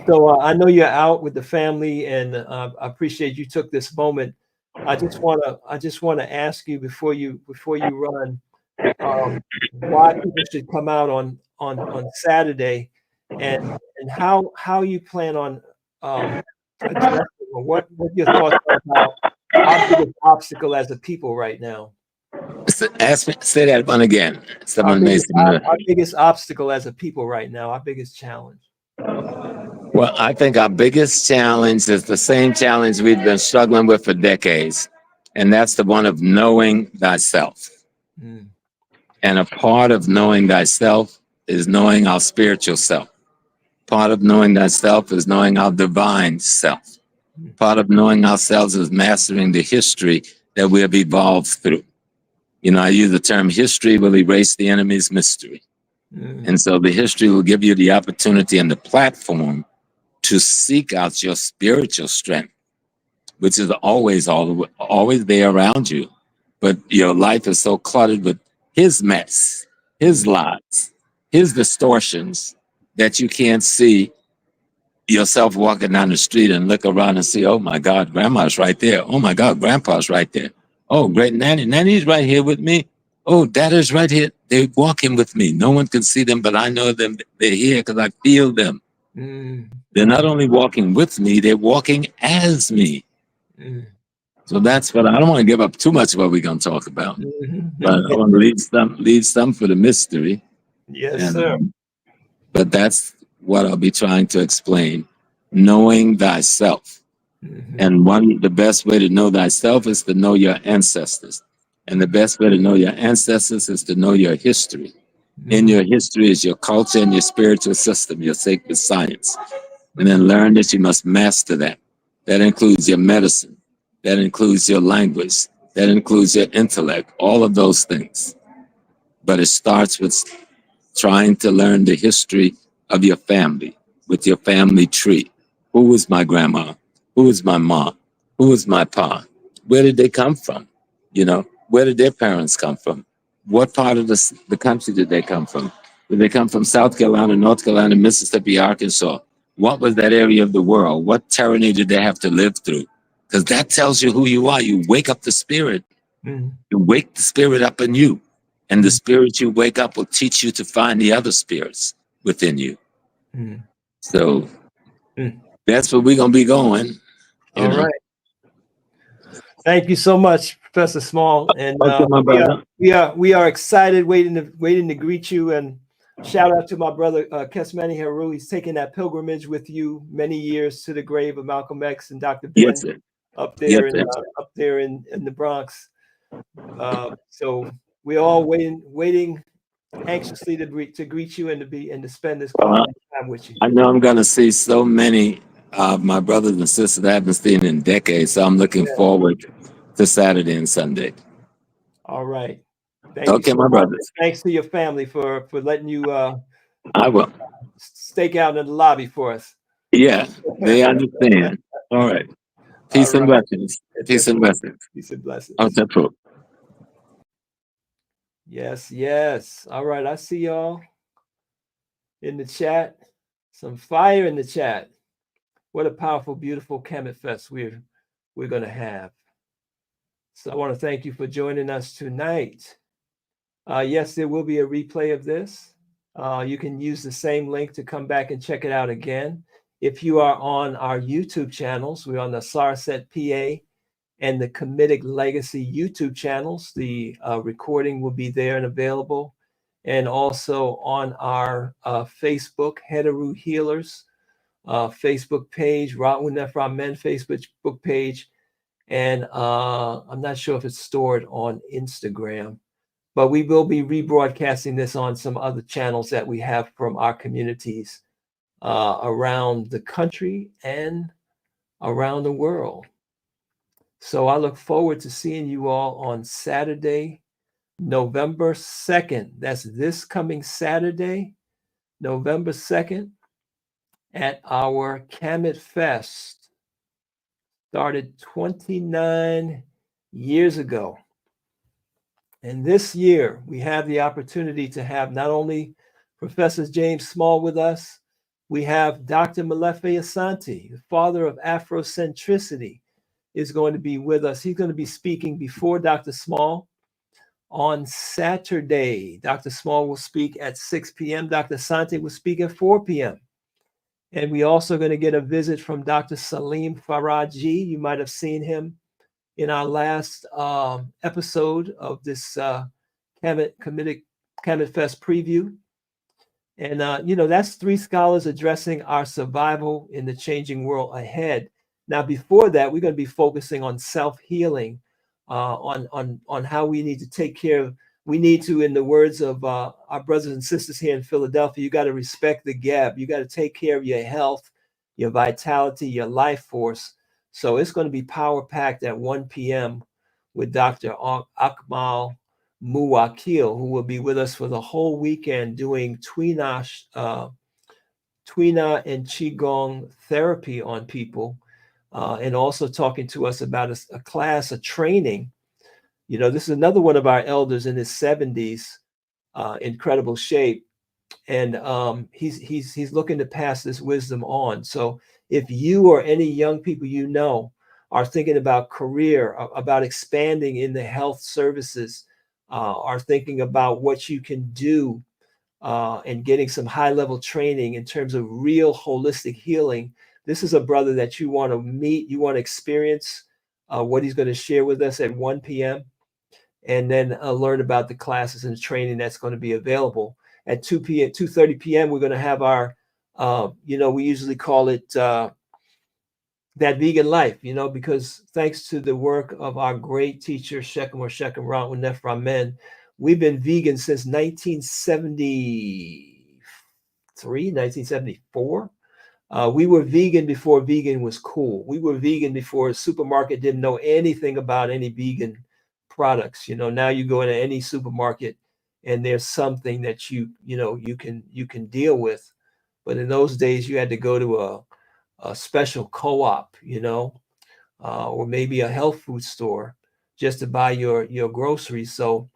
So I know you're out with the family, and I appreciate you took this moment. I just want to ask you before you run, why people should come out on Saturday, and how you plan on addressing, or what your thoughts are about our biggest obstacle as a people right now. Say that one again. Our biggest obstacle as a people right now, our biggest challenge. Well, I think our biggest challenge is the same challenge we've been struggling with for decades, and that's the one of knowing thyself. Mm. And a part of knowing thyself is knowing our spiritual self. Part of knowing thyself is knowing our divine self. Part of knowing ourselves is mastering the history that we have evolved through. You know, I use the term history will erase the enemy's mystery. Mm. And so the history will give you the opportunity and the platform to seek out your spiritual strength, which is always there around you. But your life is so cluttered with his mess, his lies, his distortions, that you can't see yourself walking down the street and look around and see, oh my God, grandma's right there. Oh my God, grandpa's right there. Oh, great nanny's right here with me. Oh, daddy's right here. They're walking with me. No one can see them, but I know them. They're here because I feel them. Mm. They're not only walking with me, they're walking as me. Mm. So that's what I don't want to give up too much of what we're going to talk about, Mhm. but I want to leave some for the mystery. Yes, And, sir. but that's what I'll be trying to explain, knowing thyself. Mhm. And the best way to know thyself is to know your ancestors. And the best way to know your ancestors is to know your history. In your history is your culture and your spiritual system, your sacred science. And then learn that you must master that. That includes your medicine. That includes your language. That includes your intellect, all of those things. But it starts with trying to learn the history of your family, with your family tree. Who was my grandma? Who was my mom? Who was my pa? Where did they come from? You know, where did their parents come from? What part of the country did they come from? Did they come from South Carolina, North Carolina, Mississippi, Arkansas? What was that area of the world? What tyranny did they have to live through? Because that tells you who you are. You wake up the spirit. Mm. You wake the spirit up in you. And the spirit you wake up will teach you to find the other spirits within you. Mm. So Mm. that's where we're going to be going. All right. Thank you so much, Professor Small. And Okay, my brother. we are excited, waiting to greet you. And shout out to my brother Kesmani Haru. He's taken that pilgrimage with you many years to the grave of Malcolm X and Dr. Ben Yes, sir. up there Yes, sir. up there in the Bronx. So we're all waiting anxiously to greet you and to spend this quality time with you. I know I'm going to see so many of my brothers and sisters that I haven't seen in decades. So I'm looking forward to Saturday and Sunday. All right. Thank you so my much. brothers. Thanks to your family for letting you I will. stake out in the lobby for us. Yeah, they understand. All right. Peace and blessings. Peace and blessings. Peace and blessings. Okay, cool. Yes. All right. I see y'all in the chat. Some fire in the chat. What a powerful, beautiful Kamitfest we're going to have. So I want to thank you for joining us tonight. Yes, there will be a replay of this. You can use the same link to come back and check it out again. If you are on our YouTube channels, we're on the Sarset PA and the Comedic Legacy YouTube channels. The recording will be there and available. And also on our Facebook, Heteru Healers Facebook page, Ra'un Ephraim Men Facebook page. And I'm not sure if it's stored on Instagram, but we will be rebroadcasting this on some other channels that we have from our communities around the country and around the world. So I look forward to seeing you all on Saturday, November 2nd. That's this coming Saturday, November 2nd, at our Kamitfest. Started 29 years ago. And this year, we have the opportunity to have not only Professor James Small with us, we have Dr. Malefe Asante, the father of Afrocentricity, is going to be with us. He's going to be speaking before Dr. Small on Saturday. Dr. Small will speak at 6 p.m. Dr. Asante will speak at 4 p.m. And we also going to get a visit from Dr. Salim Faraji. You might have seen him in our last episode of this Kamitfest preview. And, that's three scholars addressing our survival in the changing world ahead. Now, before that, we're going to be focusing on self-healing, on how we need to take care of, we need to, in the words of our brothers and sisters here in Philadelphia, you got to respect the gap. You got to take care of your health, your vitality, your life force. So it's going to be power-packed at 1 p.m. with Dr. Akmal Muwakil, who will be with us for the whole weekend doing Twina and Qigong therapy on people, and also talking to us about a class, a training. This is another one of our elders in his 70s, incredible shape. And he's looking to pass this wisdom on. So if you or any young people are thinking about career, about expanding in the health services, are thinking about what you can do, and getting some high-level training in terms of real holistic healing, this is a brother that you want to meet, you want to experience what he's going to share with us at 1 p.m. and then learn about the classes and training that's going to be available. At 2:30 p.m., we're going to have our, we usually call it that vegan life, because thanks to the work of our great teacher, Shechem Ra'u Neframen, we've been vegan since 1974. We were vegan before vegan was cool. We were vegan before a supermarket didn't know anything about any vegan products. Now you go into any supermarket and there's something that you can deal with. But in those days, you had to go to a special co-op, or maybe a health food store just to buy your groceries. So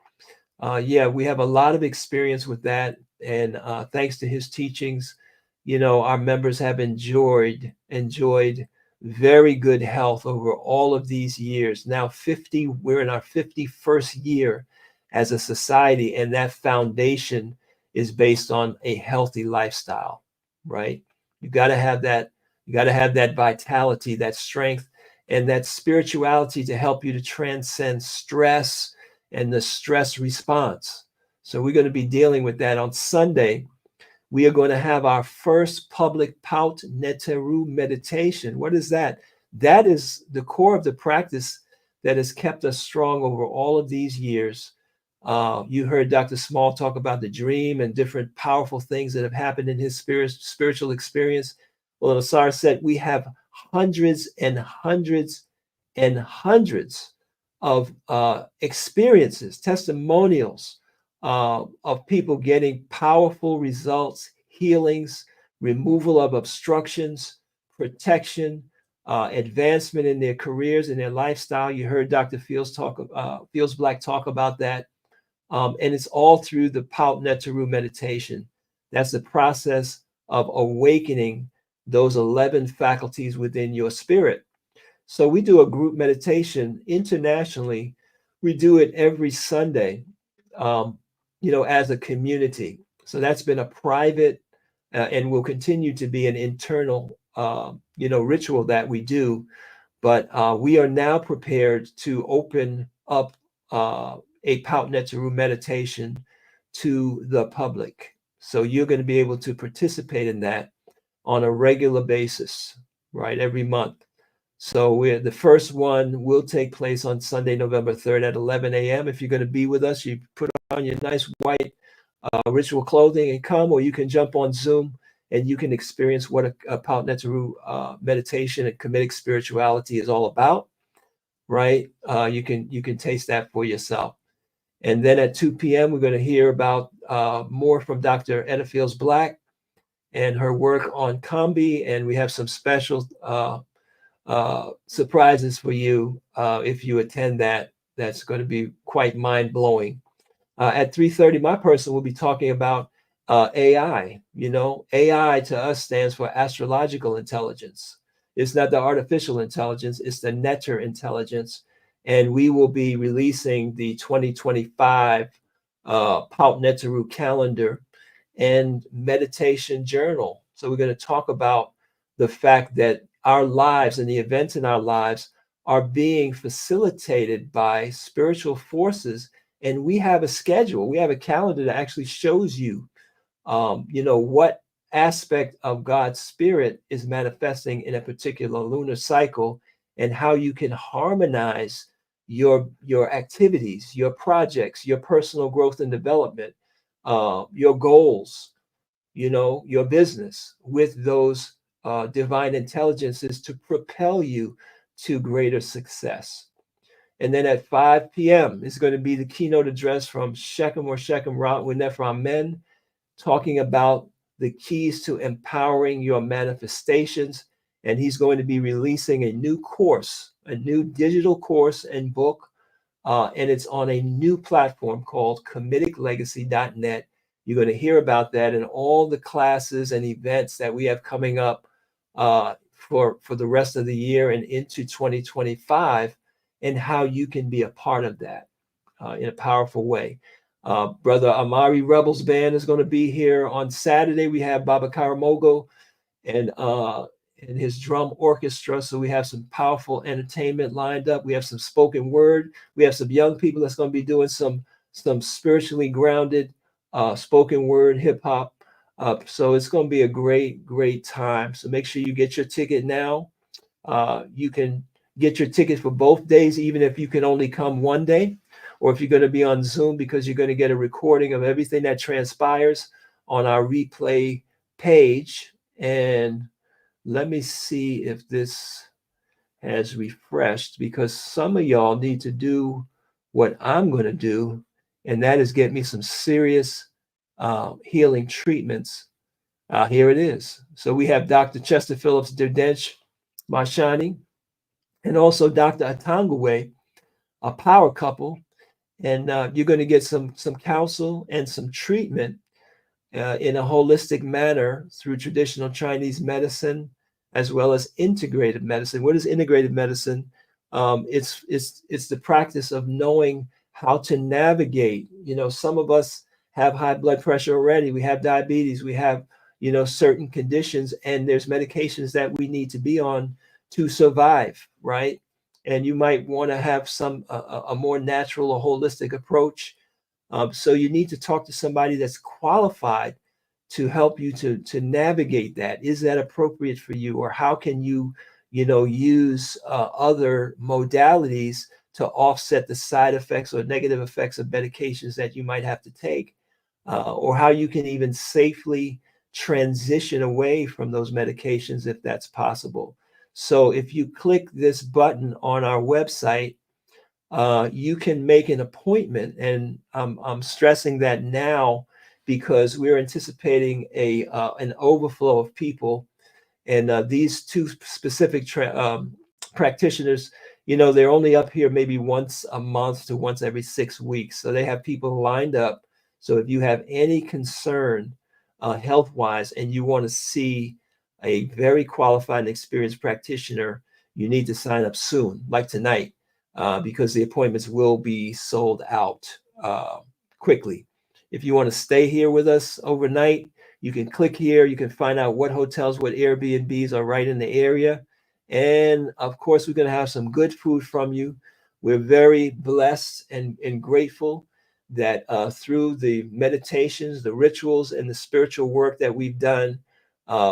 we have a lot of experience with that. And thanks to his teachings, our members have enjoyed very good health over all of these years. Now we're in our 51st year as a society, and that foundation is based on a healthy lifestyle, right? You got to have that. You got to have that vitality, that strength, and that spirituality to help you to transcend stress and the stress response. So we're going to be dealing with that on Sunday. We are going to have our first public Paut Neteru meditation. What is that? That is the core of the practice that has kept us strong over all of these years. You heard Dr. Small talk about the dream and different powerful things that have happened in his spiritual experience. Well, Asar said we have hundreds and hundreds and hundreds of experiences, testimonials, of people getting powerful results, healings, removal of obstructions, protection, advancement in their careers and their lifestyle. You heard Dr. Fields Black talk about that. And it's all through the Paut Neteru meditation. That's the process of awakening those 11 faculties within your spirit. So we do a group meditation internationally. We do it every Sunday, as a community. So that's been a private and will continue to be an internal, ritual that we do. But we are now prepared to open up a Paut Neteru meditation to the public. So you're going to be able to participate in that on a regular basis, right? Every month. So the first one will take place on Sunday, November 3rd at 11 a.m. If you're going to be with us, you put on your nice white ritual clothing and come, or you can jump on Zoom and you can experience what a Paut Neteru meditation and committed spirituality is all about, right? You can taste that for yourself. And then at 2 p.m., we're going to hear about more from Dr. Edda Fields Black and her work on Combahee. And we have some special surprises for you if you attend that. That's going to be quite mind-blowing. At 3:30, my person will be talking about AI. AI to us stands for astrological intelligence. It's not the artificial intelligence, it's the netter intelligence. And we will be releasing the 2025 Paut Neteru calendar and meditation journal. So we're going to talk about the fact that our lives and the events in our lives are being facilitated by spiritual forces. And we have a schedule. We have a calendar that actually shows you what aspect of God's spirit is manifesting in a particular lunar cycle, and how you can harmonize your activities, your projects, your personal growth and development, your goals, your business with those divine intelligences to propel you to greater success. And then at 5 p.m. is going to be the keynote address from Shechem with Nephron Men, talking about the keys to empowering your manifestations. And he's going to be releasing a new course, a new digital course and book. And it's on a new platform called KamiticLegacy.net. You're going to hear about that and all the classes and events that we have coming up for the rest of the year and into 2025, and how you can be a part of that in a powerful way. Brother Amari Rebels Band is going to be here on Saturday. We have Baba Karamogo and his drum orchestra. So we have some powerful entertainment lined up. We have some spoken word. We have some young people that's going to be doing some spiritually grounded spoken word, hip hop. So it's going to be a great time. So make sure you get your ticket now. You can get your ticket for both days, even if you can only come one day, or if you're going to be on Zoom, because you're going to get a recording of everything that transpires on our replay page. And let me see if this has refreshed, because some of y'all need to do what I'm going to do, and that is get me some serious healing treatments. Here it is. So we have Dr. Chester Phillips Derdench Mashani, and also Dr. Atangwe, a power couple. And you're going to get some counsel and some treatment in a holistic manner through traditional Chinese medicine, as well as integrated medicine. What is integrated medicine? It's the practice of knowing how to navigate. Some of us have high blood pressure already. We have diabetes. We have certain conditions, and there's medications that we need to be on to survive, right? And you might want to have a more natural or holistic approach. So you need to talk to somebody that's qualified to help you to navigate that. Is that appropriate for you? Or how can you, use other modalities to offset the side effects or negative effects of medications that you might have to take? Or how you can even safely transition away from those medications if that's possible. So if you click this button on our website, you can make an appointment, and I'm stressing that now because we're anticipating an overflow of people, and these two specific practitioners, they're only up here maybe once a month to once every 6 weeks, so they have people lined up. So if you have any concern health-wise and you want to see a very qualified and experienced practitioner, you need to sign up soon, like tonight. Because the appointments will be sold out quickly. If you want to stay here with us overnight, you can click here. You can find out what hotels, what Airbnbs are right in the area. And of course, we're going to have some good food from you. We're very blessed and grateful that through the meditations, the rituals, and the spiritual work that we've done,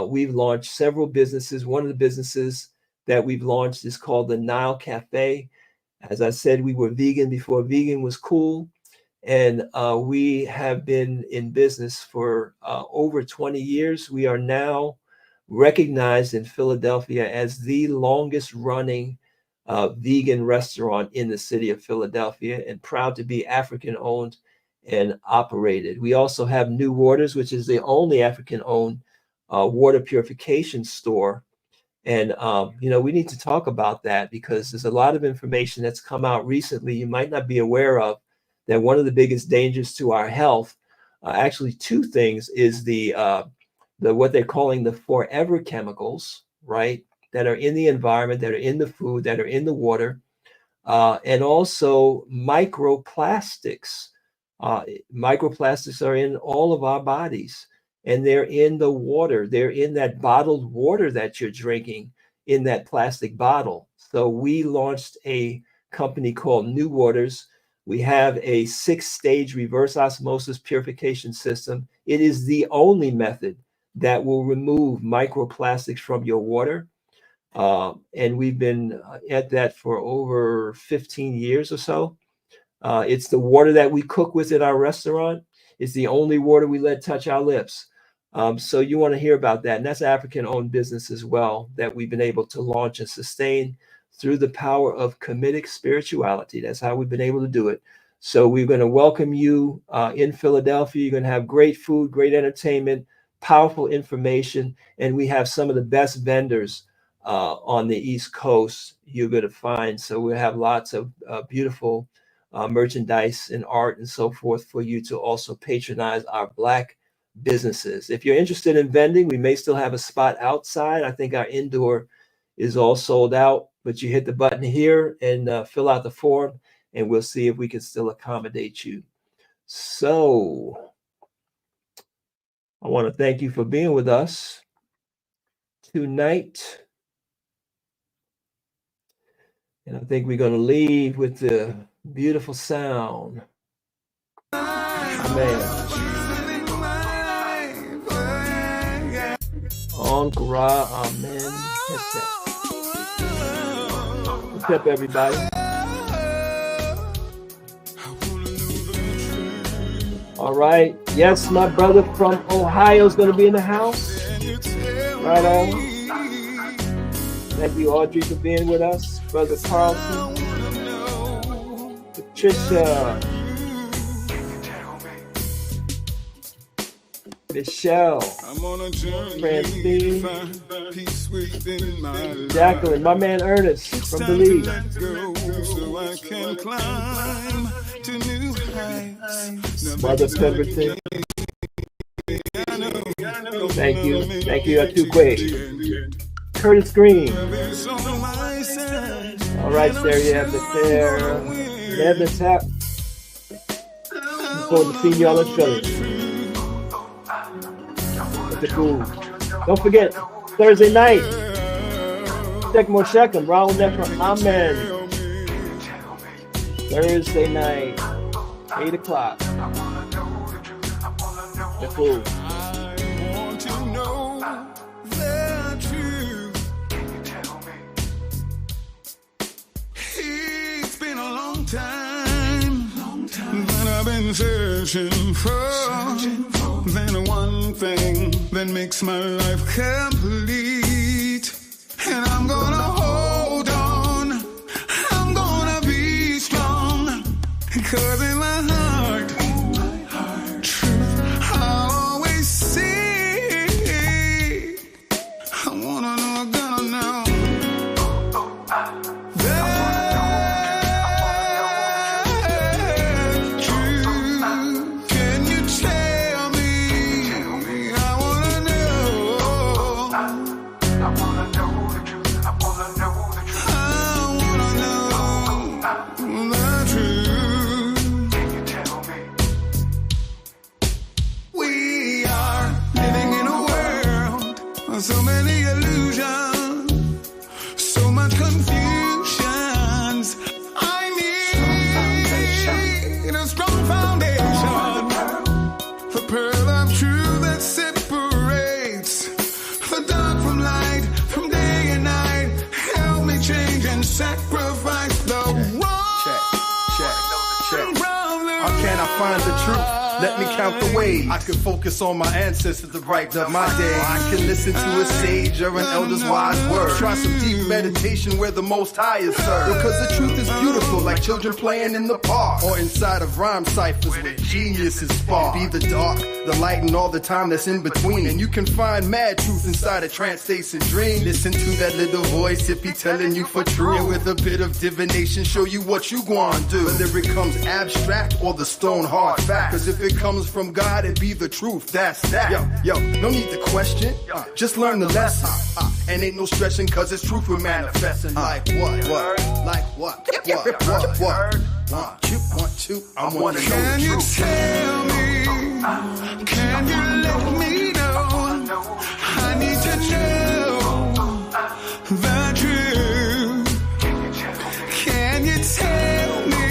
we've launched several businesses. One of the businesses that we've launched is called the Nile Cafe. As I said, we were vegan before vegan was cool. And we have been in business for over 20 years. We are now recognized in Philadelphia as the longest running vegan restaurant in the city of Philadelphia, and proud to be African owned and operated. We also have New Waters, which is the only African owned water purification store. And, we need to talk about that, because there's a lot of information that's come out recently you might not be aware of, that one of the biggest dangers to our health, actually two things, is the what they're calling the forever chemicals, right, that are in the environment, that are in the food, that are in the water, and also microplastics. Microplastics are in all of our bodies. And they're in the water. They're in that bottled water that you're drinking, in that plastic bottle. So we launched a company called New Waters We have a 6-stage reverse osmosis purification system. It is the only method that will remove microplastics from your water. And we've been at that for over 15 years or so. It's the water that we cook with in our restaurant. It's the only water we let touch our lips. So you want to hear about that. And that's an African-owned business as well that we've been able to launch and sustain through the power of Kemetic spirituality. That's how we've been able to do it. So we're going to welcome you in Philadelphia. You're going to have great food, great entertainment, powerful information, and we have some of the best vendors on the East Coast you're going to find. So we'll have lots of beautiful merchandise and art and so forth for you to also patronize our Black businesses. If you're interested in vending, we may still have a spot outside. I think our indoor is all sold out, but you hit the button here and fill out the form, and we'll see if we can still accommodate you. So I want to thank you for being with us tonight. And I think we're going to leave with the beautiful sound. Amen. Ankara, amen. What's up, everybody? All right. Yes, my brother from Ohio is going to be in the house. Right on. Thank you, Audrey, for being with us. Brother Carlson. Patricia. Michelle, Francine, Jacqueline, my man Ernest from Belize. Mother Pemberton. Thank you. Thank you, Atukwe. Curtis Green. All right, there you have it there. Never tap. Look forward to seeing y'all in Philly. Don't forget, Thursday night, Shechem or Shechem, Raul Nefra, amen. Thursday night, 8 o'clock. The Fool. I want to know the truth. It's been a long time, but I've been searching for then one thing that makes my life complete. And I'm gonna hold on, I'm gonna be strong, 'cause in my heart, truth I'll always see. I wanna know, I'm gonna know. So many illusions, so much confusions. I need a strong foundation, the pearl of truth that separates the dark from light, from day and night. Help me change and sacrifice the wrong. Check. How can I find the truth? Let me count the ways. I can focus on my ancestors to brighten up my day. I can listen to a sage or an elder's wise words. Try some deep meditation where the Most High is served. Because the truth is beautiful, like children playing in the park, or inside of rhyme ciphers where genius is spark. Be the dark, the light, and all the time that's in between. And you can find mad truth inside a trance states and dream. Listen to that little voice if he telling you for true. And with a bit of divination, show you what you gonna do. Whether it comes abstract or the stone hard fact. 'Cause if it comes from God, it be the truth, that's that. Yo, no need to question, just learn the lesson. And ain't no stretching, 'cause it's truth we're manifesting. Like what? Like what? What? 1, 2, I wanna know the truth. Can you tell me? Can you let me know? I need to know the truth. Can you tell me?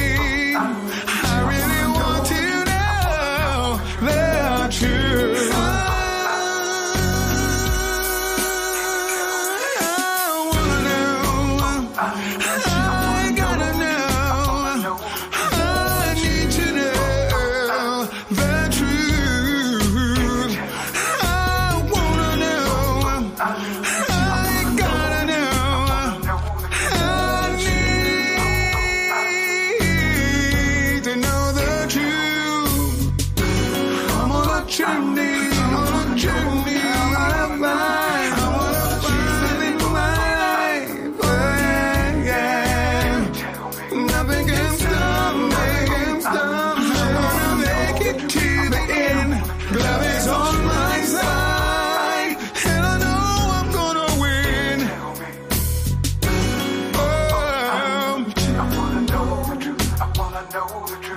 know the truth.